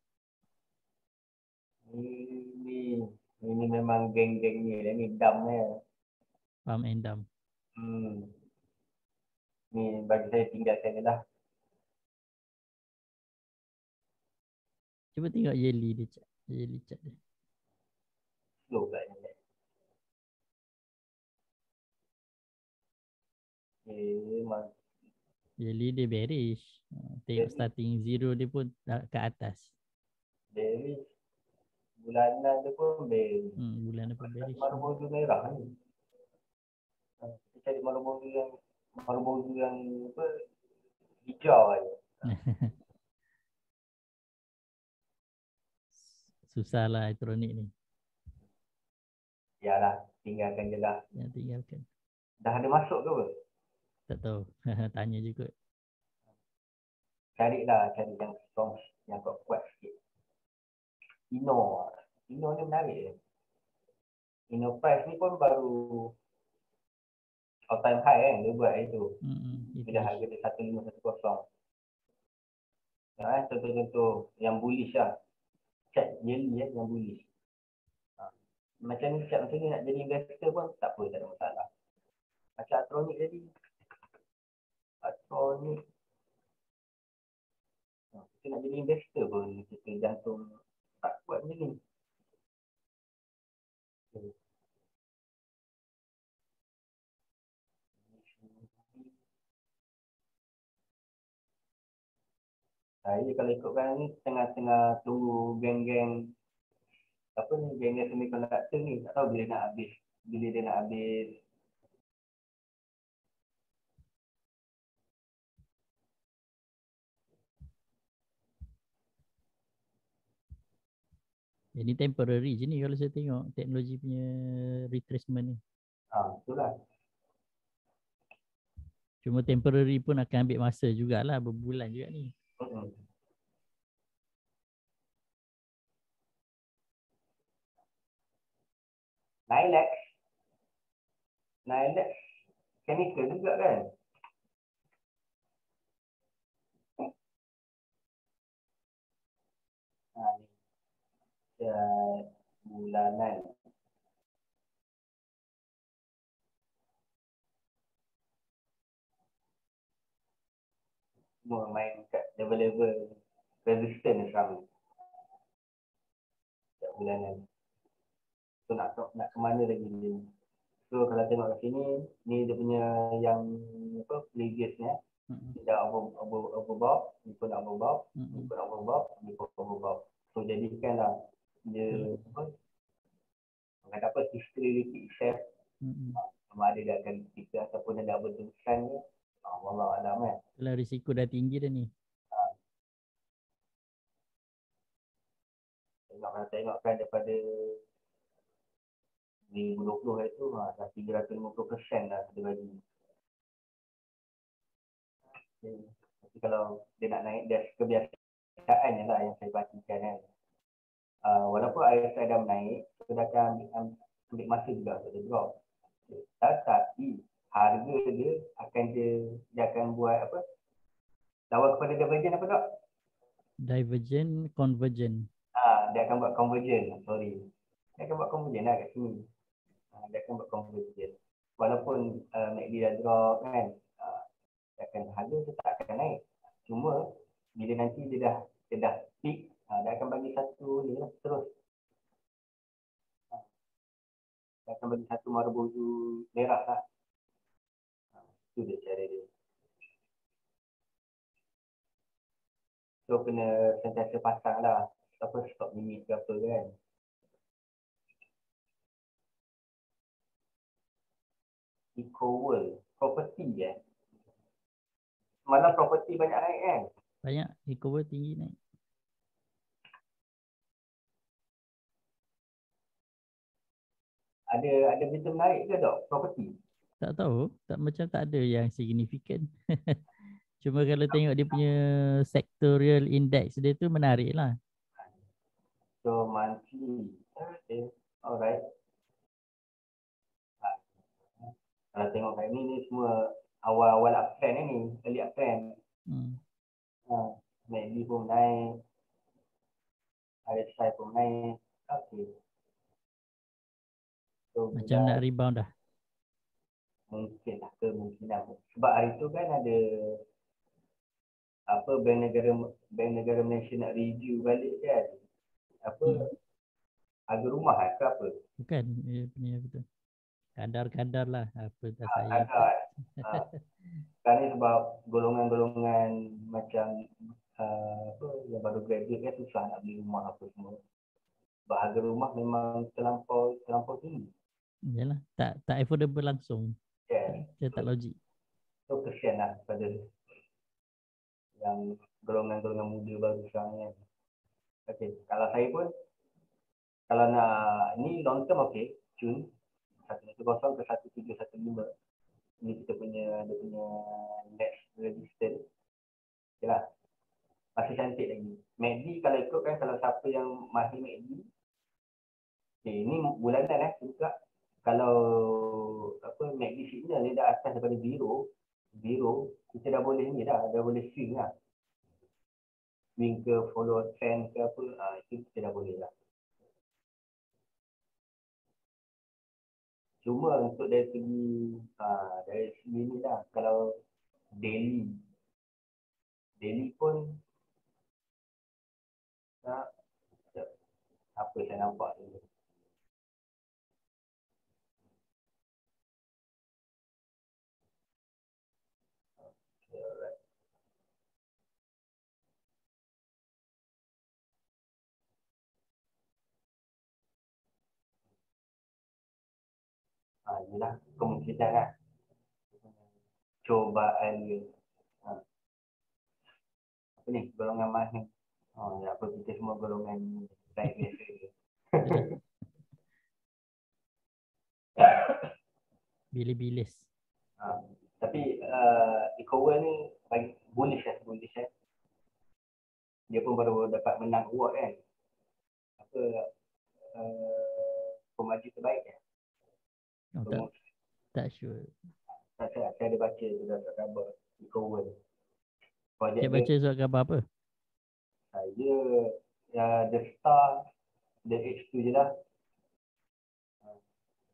ini memang geng-geng ni dam ni. Pump and dump. Ni bagi saya tinggalkan je lah. Cuba tengok Yeli dia chat. Yeli chat dia. Slow pula ni. Memang Yeli dia bearish. Tengok starting zero dia pun ke atas. bearish. Bulanan dia pun bearish. Bulan dia pun bearish. Marubozu merah ni. Kita cari marubozu yang apa, hijau aja. Susah lah elektronik ni. Yalah, tinggalkan je lah. Ya, tinggalkan. Dah ada masuk ke apa? Tak tahu. Tanya juga. Cari yang strong, yang kuat sikit. Ino ni menarik. Ino price ni pun baru all time high kan dia buat itu. Bila harga dia 1510. Contoh-contoh yang bullish lah. Chat Yeli yang bullish. Macam ni chat macam ni nak jadi investor pun tak apa, tak ada masalah. Macam Atronik tadi. Atronik. Kita nak jadi investor pun kita jantung tak kuat macam ni. Saya kalau ikutkan ni tengah-tengah tunggu geng-geng apa ni, geng-geng semiconductor ni, tak tahu bila dia nak habis. Ini temporary je ni kalau saya tengok teknologi punya retracement ni. Itulah. Cuma temporary pun akan ambil masa jugalah, berbulan juga ni. Nylex chemical juga kan? Bulanan. Semua main kat level-level resistance sekarang. Setiap bulanan. So nak ke mana lagi ni? So kalau tengok kat sini, ni dia punya yang apa, previous-nya. Tidak overbought, ni pun overbought, ni pun overbought, ni pun overbought. So jadikanlah dia apa? Orang dapat history repeat itself. Sama ada dia akan kita ataupun ada berterusan ni. Wallah alam kan. Kalau risiko dah tinggi dah ni. Kalau tengokkan daripada 2020 itu dah 350% dah kita bagi. Tapi kalau dia nak naik, dia kebiasaan je lah yang saya bacakan kan. Walaupun RSI dah naik, kita akan ambil masa juga untuk dia drop. Tetapi harga dia akan buat apa? Lawan kepada divergent apa tak? Divergent, convergent. Dia akan buat convergent. Dia akan buat convergent lah kat sini. Dia akan buat convergent. Walaupun MACD dah drop kan, dia akan harga tetap akan naik. Cuma bila nanti dia dah peak, dia akan bagi satu ni lah terus. Dia akan bagi satu marubozu merah lah. Itu dia cara dia. So kena sentiasa pasang lah. Apa stop limit ke apa kan. Eco World. Property semalam property banyak naik kan? Banyak recover tinggi naik. Ada berita menarik ke dok property? Tak tahu, macam tak ada yang signifikan. Cuma kalau tengok dia punya sectorial index dia tu menarik lah. So monthly. Okay. Alright. Kalau tengok kat ni semua awal-awal uptrend ni, early uptrend. MACD pun naik. RSI pun naik. Okay. So, Macam nak rebound dah. Mungkin lah kemungkinan. Sebab hari tu kan ada apa Bank Negara Malaysia nak review balik kan. Apa harga rumah ke apa? Bukan, dia punya betul. Kadar-kadar lah apa dah saya. Kadar. Sekarang ni sebab golongan-golongan macam apa yang baru graduate kan susah nak beli rumah apa semua. Sebab harga rumah memang terlampau tinggi. Yalah, tak affordable langsung. Yeah. Dia tak logik. So kesian lah pada yang golongan-golongan muda baru sekarang kan. Okay, kalau saya pun kalau nak ni long term okay, Jun 110 ke 1715. Ini kita punya dia punya next resistance. Okeylah. Masih cantik lagi. MACD kalau ikut kan kalau siapa yang mahir MACD. Okay, ini bulanan juga. Kalau apa MACD signal ni dah atas daripada zero, kita dah boleh ni dah boleh swing lah. Swing ke follow trend ke apa, itu kita dah boleh lah. Cuma untuk dari segi ni lah, kalau daily pun apa saya nampak ni. Inilah kemungkinan lah. Cobaan dia. Apa ni? Golongan mas ni. Apa kita semua golongan baik biasa je. Bilis-bilis. Tapi Ecoworld ni bagi bullish. Dia pun baru dapat menang award kan. Apa pemaji terbaik kan. Tak sure. Saya ada baca sudah khabar Ecoworld. Dia baca surat khabar apa? Saya The Star, The H tu je lah.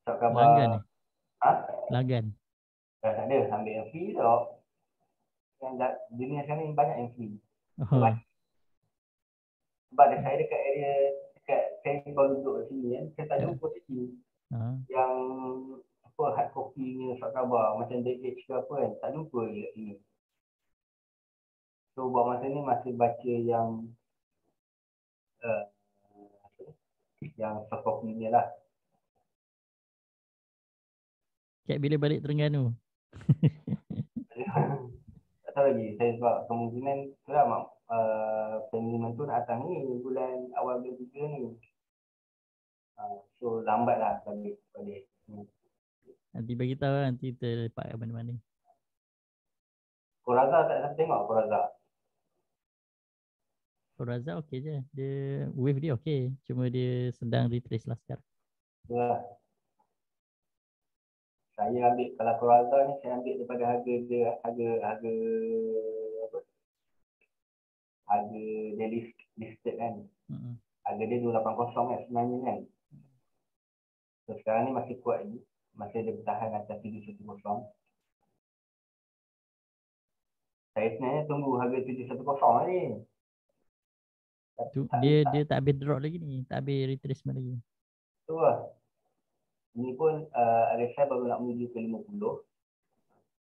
Surat khabar. Langgan ni? Langgan. Tak ada, ambil yang free tau. Yang dunia sekarang ni banyak yang free. Sebab saya dekat area, saya baru duduk kat sini kan. Saya tak jumpa sini. Yang apa hard copy ni surat khabar macam The H ke apa kan. Tak jumpa je kat sini. So buat masa ni masih baca yang soft copy ni lah. Kek bila balik Terengganu? Tak tahu lagi. Saya sebab kemungkinan itulah family mentua nak datang ni bulan awal bulan 3 ni. So lambat lah balik. Nanti bagi tahu lah, nanti kita lepak kat mana-mana. Koraza tak tengok Koraza. Koraza okey je. Dia wave dia okey. Cuma dia sedang retrace lah sekarang. Ya. Saya ambil kalau Koraza ni saya ambil daripada harga dia harga apa? Harga dia listed kan. Harga dia 280 kan sebenarnya kan. So sekarang ni masih kuat lagi. Masih ada bertahan atas 710. Saya sebenarnya tunggu harga 710 ni. Dia tak habis drop lagi ni. Tak habis retracement lagi. Tu lah. Ini pun RSI baru nak menuju ke 50.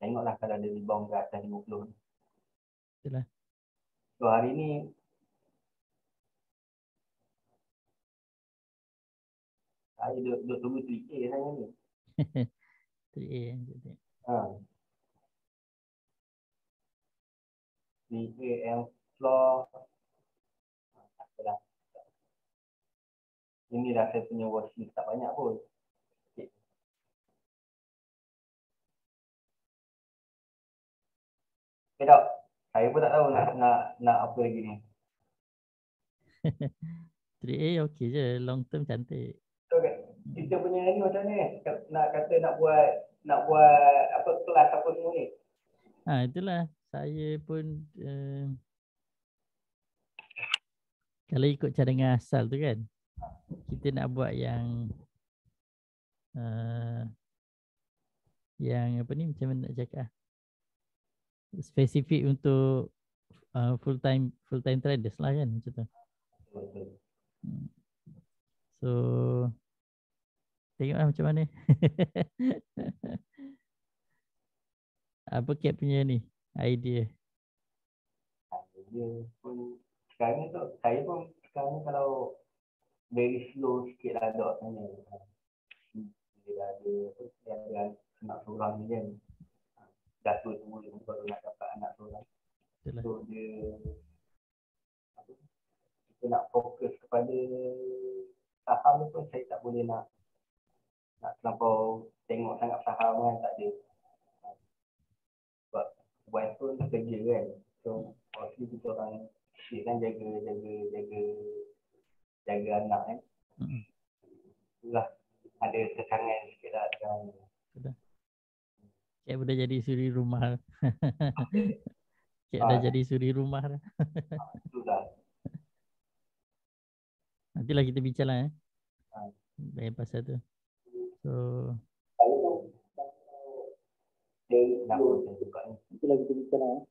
Tengoklah kalau ada rebound ke atas 50 ni. Itulah. So hari ni saya duduk tunggu 3A saya ni. 3A. AM floor. Apalah. Inilah saya punya watchlist, tak banyak pun. Okay. Okay, tak? Saya pun tak tahu nak apa lagi ni. 3A okey je, long term cantik. So, kita punya ni macam ni, nak kata nak buat apa kelas apa semua ni. Itulah saya pun kalau ikut cadangan asal tu kan, kita nak buat yang apa ni, macam mana nak cakap, spesifik untuk full time traders lah kan, macam tu. So tengoklah macam mana. Apa Cap punya ni idea? Dia pun sekarang ni tu, saya pun sekarang ni kalau very slow sikit lah dok sana. Dia ada anak seorang ni kan. Dah tua baru nak dapat anak seorang. Itulah. So kita nak fokus kepada saham ni pun saya tak boleh nak terlampau tengok sangat saham kan, tak ada. Sebab wife pun kerja kan. So mostly kita orang kan jaga anak kan. Itulah ada kesangan sikit lah sekarang. Cik dah jadi suri rumah. Cik dah jadi suri rumah dah. Itulah. Nantilah kita bincang lah banyak pasal tu. So itulah kita bincang lah.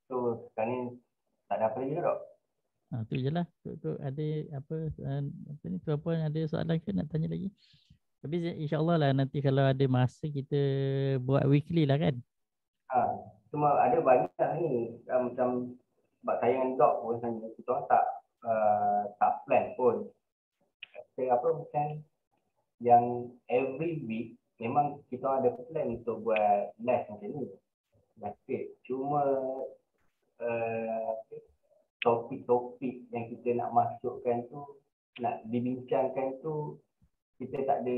So sekarang ni tak ada apa lagi tak? Tu je lah. Tu ada apa ni, tuan-puan ada soalan ke nak tanya lagi? Tapi insyaAllah lah nanti kalau ada masa kita buat weekly lah kan. Cuma ada banyak ni macam sebab saya dengan Doc pun sebenarnya kita orang tak plan pun. Saya apa macam yang every week memang kita ada plan untuk buat live macam ni. Cuma topik-topik yang kita nak masukkan tu, nak dibincangkan tu, kita tak ada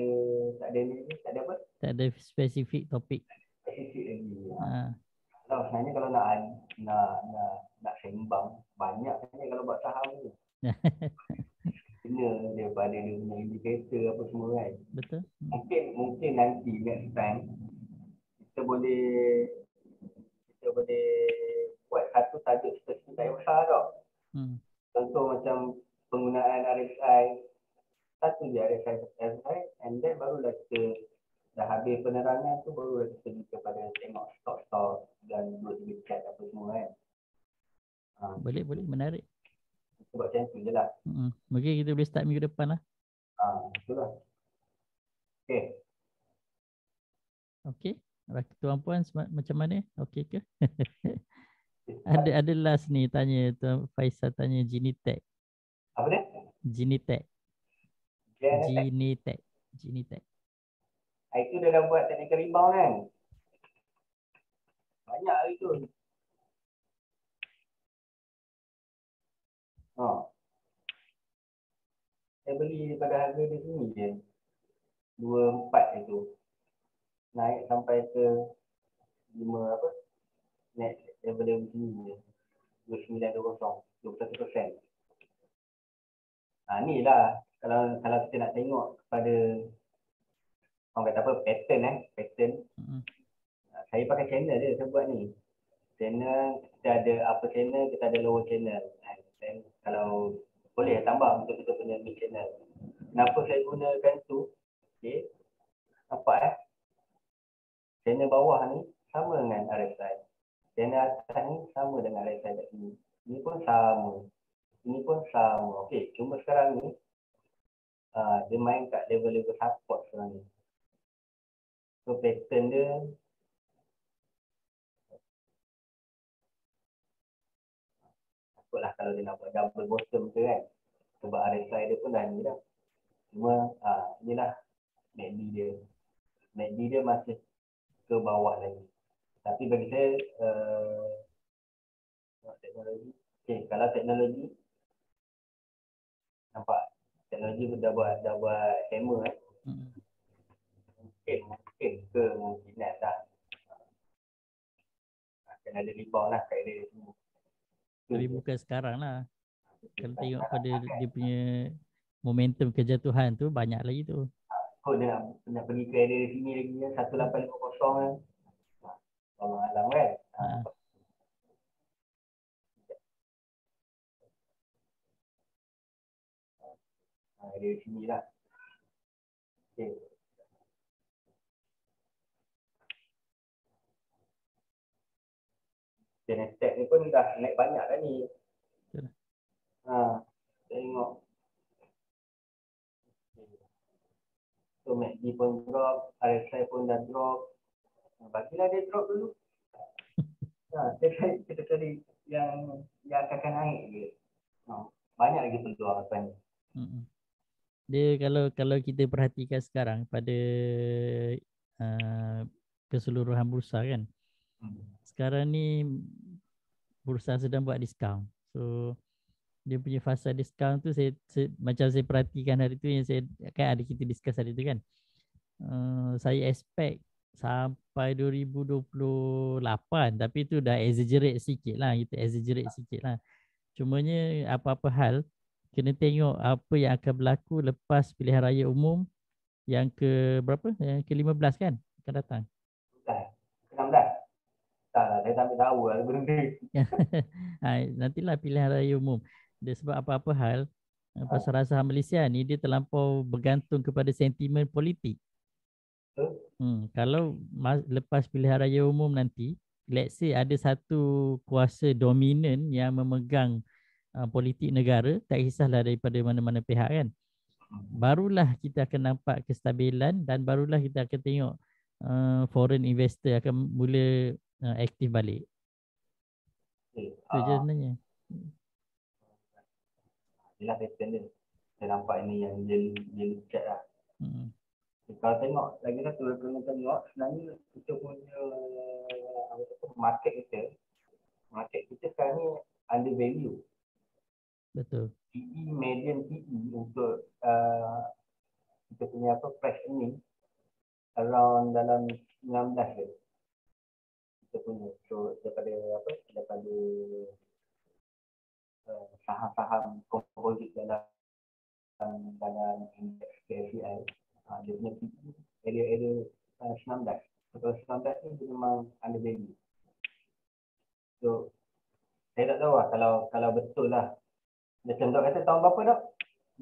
apa? Tak ada spesifik topik. Spesifik lagi. Kalau sebenarnya kalau nak sembang banyak sebenarnya kalau buat saham tu. Kena daripada dia punya indikator apa semua kan. Betul. Mungkin nanti next time kita boleh buat satu tajuk spesifik tak besar tau. Contoh macam penggunaan RSI, satu je RSI and then barulah kita dah habis penerangan tu barulah kita pergi kepada tengok stok-stok dan dua-dua chat apa semua kan. Boleh, menarik. Sebab macam tu je lah. Mungkin kita boleh start minggu depan lah. Itulah. Okay. Tuan puan macam mana? Okey ke? Ada last ni tanya, Tuan Faisal tanya Genitech. Apa dia? Genitech. Itu dia dah buat technical rebound kan? Banyak hari tu. Saya beli daripada harga di sini je. 24 itu. Naik sampai ke 5 apa? Net level sini je. 2920, 21%. Ni lah kalau kita nak tengok kepada orang kata apa pattern. Saya pakai channel je saya buat ni. Channel kita ada upper channel, kita ada lower channel. Dan kalau boleh tambah untuk kita punya mid channel. Kenapa saya gunakan tu? Okey. Nampak channel bawah ni sama dengan RSI. Channel atas ni sama dengan RSI kat sini. Ini pun sama. Ini pun sama. Okey, cuma sekarang ni dia main kat level-level support sekarang ni. So pattern dia takutlah kalau dia nak buat double bottom tu kan. Sebab RSI dia pun dah ni dah. Cuma inilah MACD dia. MACD dia masih ke bawah lagi. Tapi bagi saya teknologi, kalau teknologi nampak teknologi dah buat hammer mungkin kemungkinan dah akan ada rebound lah kat area semua. Tapi bukan sekarang lah. Kalau tengok pada dia punya momentum kejatuhan tu banyak lagi tu. Kau nak pergi ke area sini lagi kan 1850 kan. Allah alam kan. Area sini lah. Okay. Dan hashtag ni pun dah naik banyak dah ni. Betul. Tengok. So MACD pun drop, RSI pun dah drop. Bagilah dia drop dulu. Kita cari yang akan naik je. Banyak lagi peluang apa ni. Dia kalau kita perhatikan sekarang pada keseluruhan bursa kan. Sekarang ni bursa sedang buat diskaun. So dia punya fasa diskaun tu saya macam saya perhatikan hari tu yang saya kan ada kita discuss hari tu kan. Saya expect sampai 2028 tapi tu dah exaggerate sikit lah. Cumanya apa-apa hal kena tengok apa yang akan berlaku lepas pilihan raya umum yang ke berapa? Yang ke-15 kan akan datang. Ke-16. Tak lah, saya tak ambil tahu lah benda. Nantilah pilihan raya umum. Dia sebab apa-apa hal pasar saham Malaysia ni dia terlampau bergantung kepada sentimen politik. Kalau lepas pilihan raya umum nanti, let's say ada satu kuasa dominan yang memegang politik negara, tak kisahlah daripada mana-mana pihak kan. Barulah kita akan nampak kestabilan dan barulah kita akan tengok foreign investor akan mula aktif balik. Itu je sebenarnya. Inilah pattern dia. Saya nampak ini yang yellow cat lah. Kalau tengok lagi satu, kena tengok sebenarnya kita punya market kita sekarang ni under value. Betul. PE, median PE untuk kita punya price earning around dalam 19 je. Kita punya. So daripada saham-saham komposit dalam indeks KSCI, dia punya PE area 19. Kalau 19 ni dia memang under value. So saya tak tahu lah kalau betul lah. Macam Dok kata tahun berapa Dok?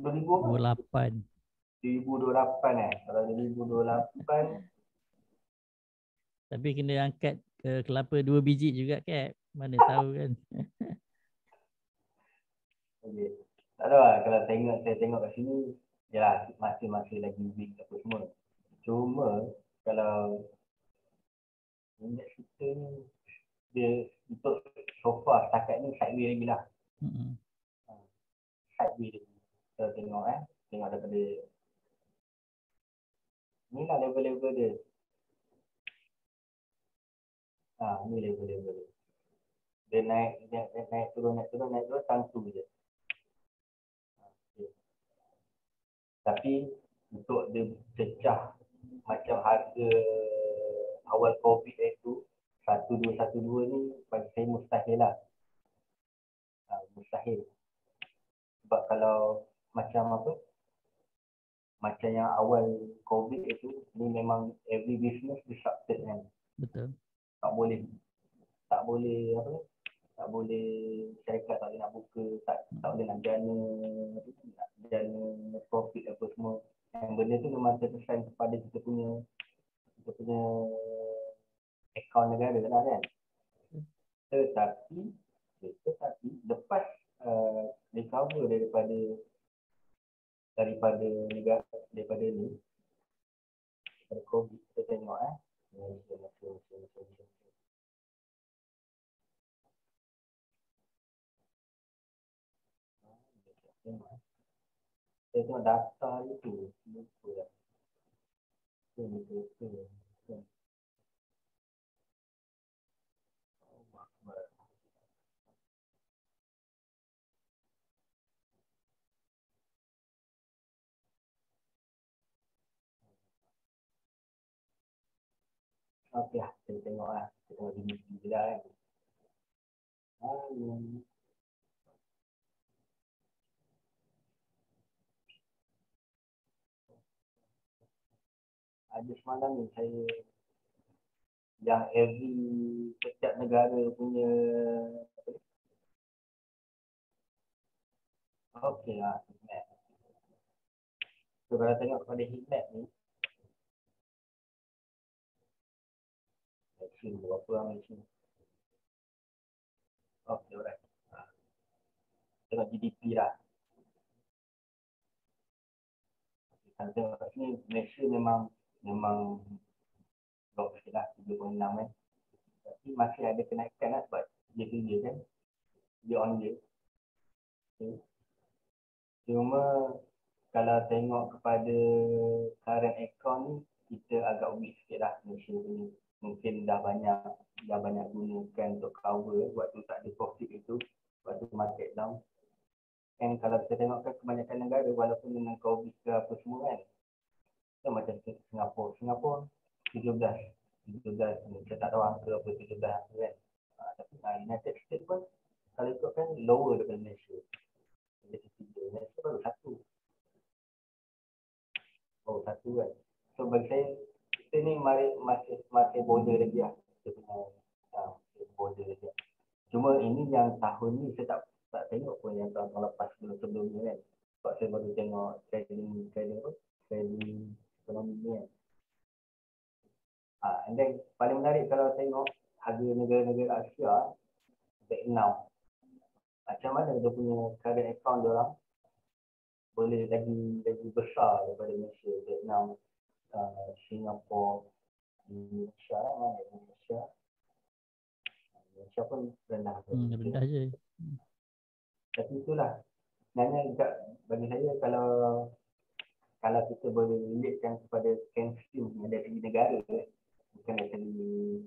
2028. 2028 Kalau 2028 tapi kena angkat kelapa 2 biji juga Cap. Mana tahu kan. Okay. Tak tahu lah kalau saya tengok kat sini, yalah masih lagi weak apa semua. Cuma kalau indeks kita ni dia untuk so far setakat ni sideways lagi lah. Sideways lagi. Kita tengok daripada ni lah level-level dia. Ni level-level dia. Dia naik turun tentu je. Tapi untuk dia pecah macam harga awal COVID itu 1212 ni bagi saya mustahil lah. Mustahil. Sebab kalau macam yang awal COVID itu ni memang every business disrupted kan. Betul. Tak boleh syarikat tak boleh nak buka, tak boleh nak jana profit apa semua. Yang benda tu memang terkesan kepada kita punya akaun negara lah kan. Tetapi lepas recover daripada ni daripada COVID, kita tengok saya tengok data itu lupa lah. Okey lah, kita tengok lah. Kita tengok DVD je lah kan. Ada semalam ni saya yang setiap negara punya. Okey lah, heatmap. So kalau tengok kepada heatmap ni, Malaysia berapa orang Malaysia? Okey, alright. Tengok GDP lah. Kalau tengok kat sini, Malaysia memang drop sikit lah, 3.6 kan. Tapi masih ada kenaikan lah sebab dia tinggi kan. Dia on year. Okay. Cuma kalau tengok kepada current account ni, kita agak weak sikit lah Malaysia ni. Mungkin dah banyak gunakan untuk cover waktu tak ada profit itu, waktu market down. And kalau kita tengokkan kebanyakan negara walaupun dengan COVID ke apa semua kan, so, macam Singapura 17, saya tak tahu angka apa 17 kan. Tapi United States pun kalau ikutkan lower daripada Malaysia. Malaysia baru satu kan. So bagi saya, kita ni masih border lagi lah. Kita punya border lagi lah. Cuma ini yang tahun ni saya tak tengok pun yang tahun lepas sebelum ni kan. Sebab saya baru tengok trading ekonomi ni kan. And then paling menarik kalau tengok harga negara-negara Asia back now. Macam mana dia punya current account dia orang boleh lagi besar daripada Malaysia, Vietnam, Singapura, Indonesia pun rendah. Rendah je. Tapi itulah. Sebenarnya bagi saya kalau kita boleh relatekan kepada scan stream dari segi negara, bukan dari segi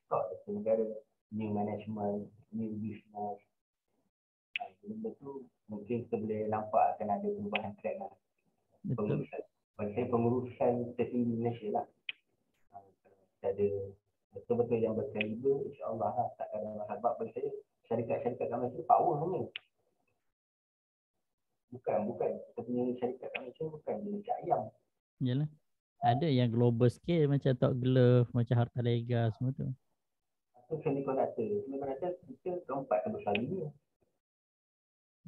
stock dari segi negara, new management, new business. Benda tu mungkin kita boleh nampak akan ada perubahan trend lah. Pengurusan. Bagi saya pengurusan tertinggi Malaysia lah. Kita ada betul-betul yang berkaliber, insyaAllah lah. Tak ada masalah. Sebab bagi saya, syarikat-syarikat kat Malaysia power sebenarnya. Bukan. Kita punya syarikat kat Malaysia bukan jenis ayam. Yalah. Ada yang global scale macam Tok Glove, macam Hartalega semua tu. Itu semiconductor kita keempat terbesar dunia.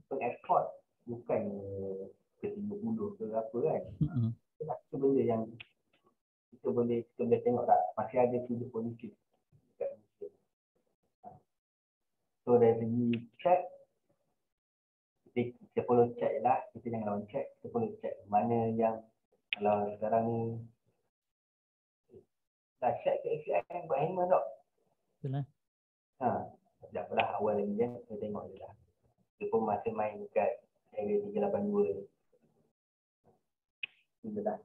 Pengeksport bukan ke-30 ke apa kan. Itu benda yang kita boleh tengok tak masih ada sudut politik kat Malaysia. So dari segi check, kita perlu check lah, kita jangan lawan check, kita perlu check mana yang kalau sekarang ni dah check ke ACI buat hammer tak? Betul lah. Sekejap lah awal lagi kan, kita tengok je lah. Dia pun masih main dekat area 382. Itulah.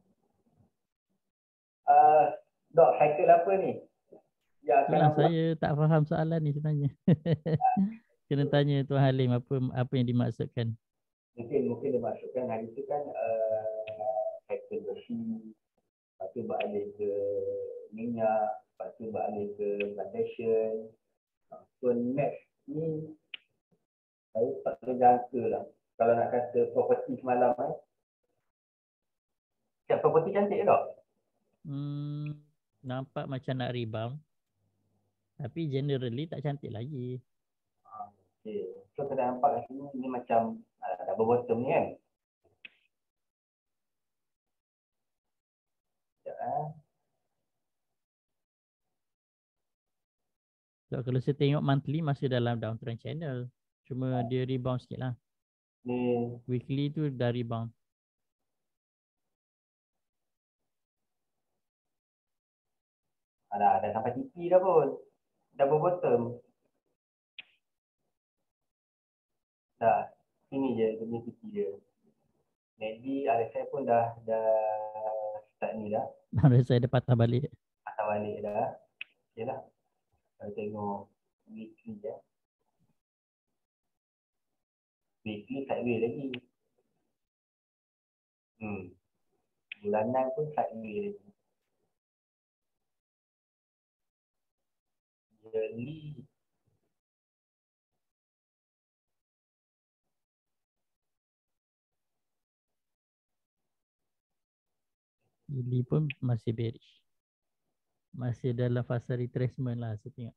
Dok, cycle apa ni? Ya, itulah saya tak faham soalan ni sebenarnya. Kena tanya Tuan Halim apa yang dimaksudkan. Mungkin dia maksudkan hari tu kan cycle besi, lepas tu beralih ke minyak, lepas tu beralih ke plantation. So next ni saya tak terjangka lah. Kalau nak kata property semalam siap property cantik tak? Nampak macam nak rebound. Tapi generally tak cantik lagi. Okay. So kita nampak kat sini ni macam double bottom ni kan. So, kalau saya tengok monthly masih dalam downtrend channel. Cuma dia rebound sikit lah. Weekly tu dah rebound. Dah sampai TP dah pun. Double bottom. Dah. Sini je dia punya TP dia. Maybe RSI pun dah start ni dah. RSI dah patah balik. Patah balik dah. Okay lah. Kalau tengok weekly je. Weekly sideways lagi. Bulanan pun sideways lagi. Yearly. Ili pun masih bearish. Masih dalam fasa retracement lah saya tengok.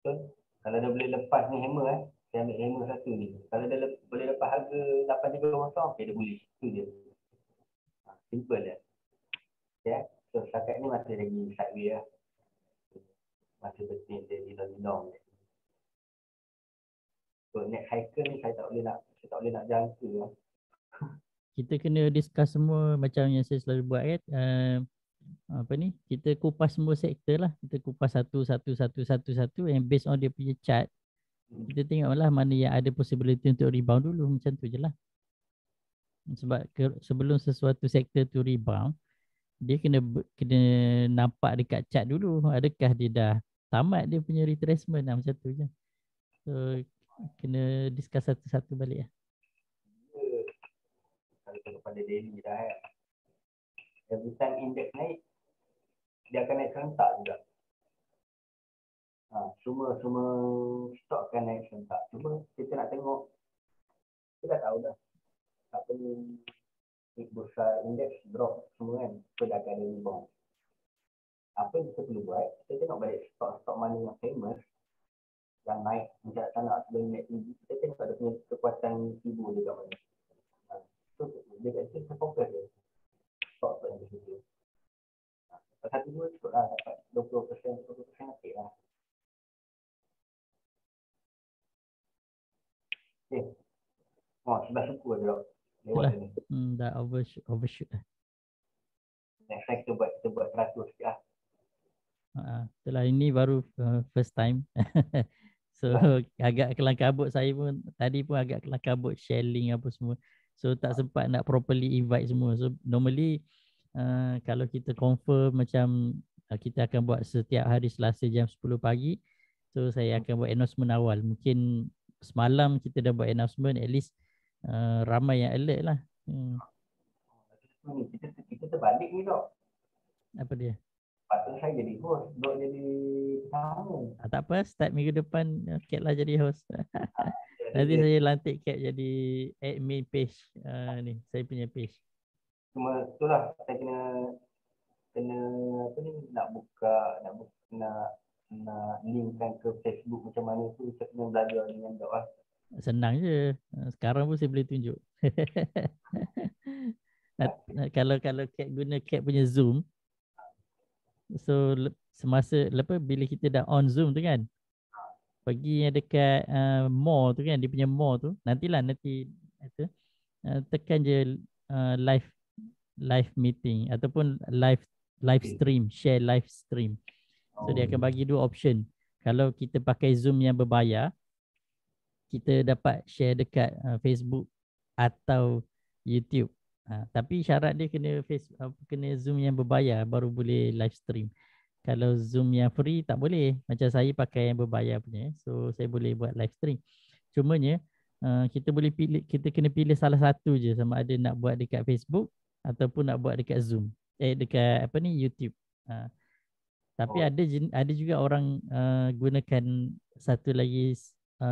Betul. Kalau dia boleh lepas ni hammer saya ambil hammer satu ni. Kalau dia boleh lepas harga 8.3 okey dia boleh. Itu je. Simple je. Ya. So setakat ni masih lagi sideways lah. Masih penting dia dilong-dilong. So next cycle ni saya tak boleh nak jangka lah. Kita kena discuss semua macam yang saya selalu buat kan. Apa ni? Kita kupas semua sektor lah. Kita kupas satu and based on dia punya chart. Kita tengoklah mana yang ada possibility untuk rebound dulu. Macam tu je lah. Sebab sebelum sesuatu sektor tu rebound, dia kena nampak dekat chart dulu. Adakah dia dah tamat dia punya retracement lah, macam tu je. So kena discuss satu-satu balik lah. Kalau tengok pada daily dah every time index naik, dia akan naik serentak juga. Semua stok akan naik serentak. Cuma kita nak tengok, kita dah tahu dah. Apa ni, bursa indeks drop semua kan. So dah akan ada rebound. Apa yang kita perlu buat, kita tengok balik stok-stok mana yang famous, yang naik mencatat tanah sebelum naik tinggi. Kita tengok ada punya kekuatan ibu dekat mana. So dia kata kita fokus je. Stok yang di situ. Satu dua cukup lah, dapat 20% okey lah. Okay. Sudah syukur je dok. Lewat ni. Dah overshoot lah. Next time kita buat 100 sikit lah. Itulah ini baru first time. So agak kelang kabut saya pun. Tadi pun agak kelang kabut share link apa semua. So tak sempat nak properly invite semua. So normally kalau kita confirm macam kita akan buat setiap hari Selasa jam 10 pagi. So saya akan buat announcement awal. Mungkin semalam kita dah buat announcement, at least ramai yang alert lah. Kita terbalik ni dok. Apa dia? Patut saya jadi host, dok jadi tamu. Tak apa, start minggu depan Kat lah jadi host. Nanti saya lantik Kat jadi admin page ni, saya punya page. Cuma itulah saya kena apa ni, nak linkkan ke Facebook macam mana tu, saya kena belajar dengan dok lah. Senang je. Sekarang pun saya boleh tunjuk. Kalau Kat guna Kat punya Zoom, so semasa bila kita dah on Zoom tu kan, pergi yang dekat more tu kan, dia punya more tu, nanti tekan je live meeting ataupun live stream, share live stream. So dia akan bagi dua option. Kalau kita pakai Zoom yang berbayar, kita dapat share dekat Facebook atau YouTube. Tapi syarat dia kena Zoom yang berbayar baru boleh live stream. Kalau Zoom yang free tak boleh. Macam saya pakai yang berbayar punya. So saya boleh buat live stream. Cumanya kita kena pilih salah satu je, sama ada nak buat dekat Facebook ataupun nak buat dekat Zoom. Dekat YouTube. Tapi ada juga orang gunakan satu lagi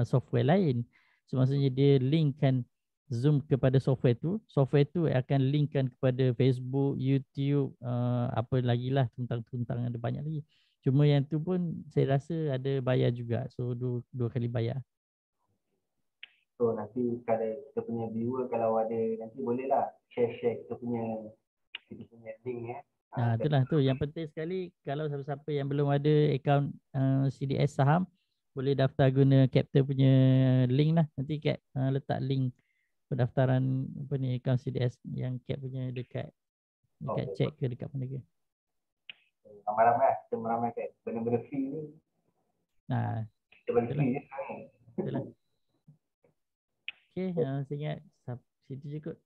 software lain. So maksudnya dia linkkan Zoom kepada software tu akan linkkan kepada Facebook, YouTube, apa lagi lah, tuntang-tuntang ada banyak lagi. Cuma yang tu pun saya rasa ada bayar juga. So dua kali bayar. So nanti kalau kita punya viewer kalau ada, nanti bolehlah share kita punya link ya. Itulah tu. Yang penting sekali, kalau siapa-siapa yang belum ada akaun CDS saham, boleh daftar guna Capital punya link lah. Nanti Cap letak link pendaftaran akaun CDS yang Cap punya dekat cek ke dekat mana ke. Ramai-ramai kita meramaikan benda-benda free ni. Kita bagi free je. Betul lah. Okay, saya ingat situ je kot.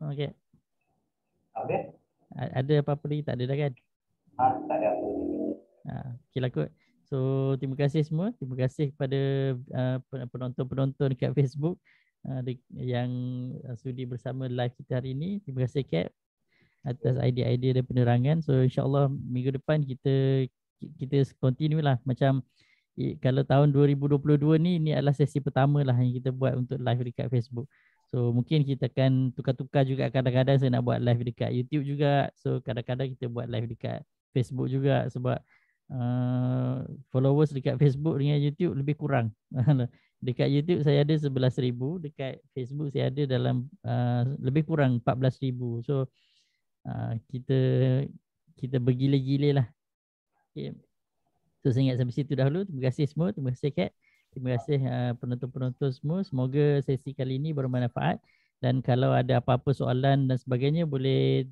Okay. Ada apa-apa lagi? Tak ada dah kan? Tak ada apa. Okay lah kot. So terima kasih semua. Terima kasih kepada penonton-penonton dekat Facebook yang sudi bersama live kita hari ini. Terima kasih Cap atas idea-idea dan penerangan. So insyaAllah minggu depan kita continue lah. Macam kalau tahun 2022 ni adalah sesi pertama lah yang kita buat untuk live dekat Facebook. So mungkin kita akan tukar-tukar juga, kadang-kadang saya nak buat live dekat YouTube juga. So kadang-kadang kita buat live dekat Facebook juga sebab followers dekat Facebook dengan YouTube lebih kurang. Dekat YouTube saya ada 11,000, dekat Facebook saya ada dalam lebih kurang 14,000. So kita bergila-gila lah. Okay. So saya ingat sampai situ dahulu. Terima kasih semua. Terima kasih Kat. Terima kasih penonton-penonton semua. Semoga sesi kali ini bermanfaat. Dan kalau ada apa-apa soalan dan sebagainya, boleh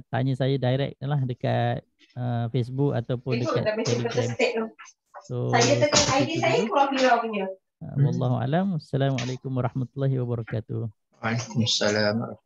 tanya saya direct lah dekat Facebook ataupun dekat Telegram. So, saya tekan ID saya keluar punya. Wallahualam. Assalamualaikum warahmatullahi wabarakatuh. Waalaikumsalam.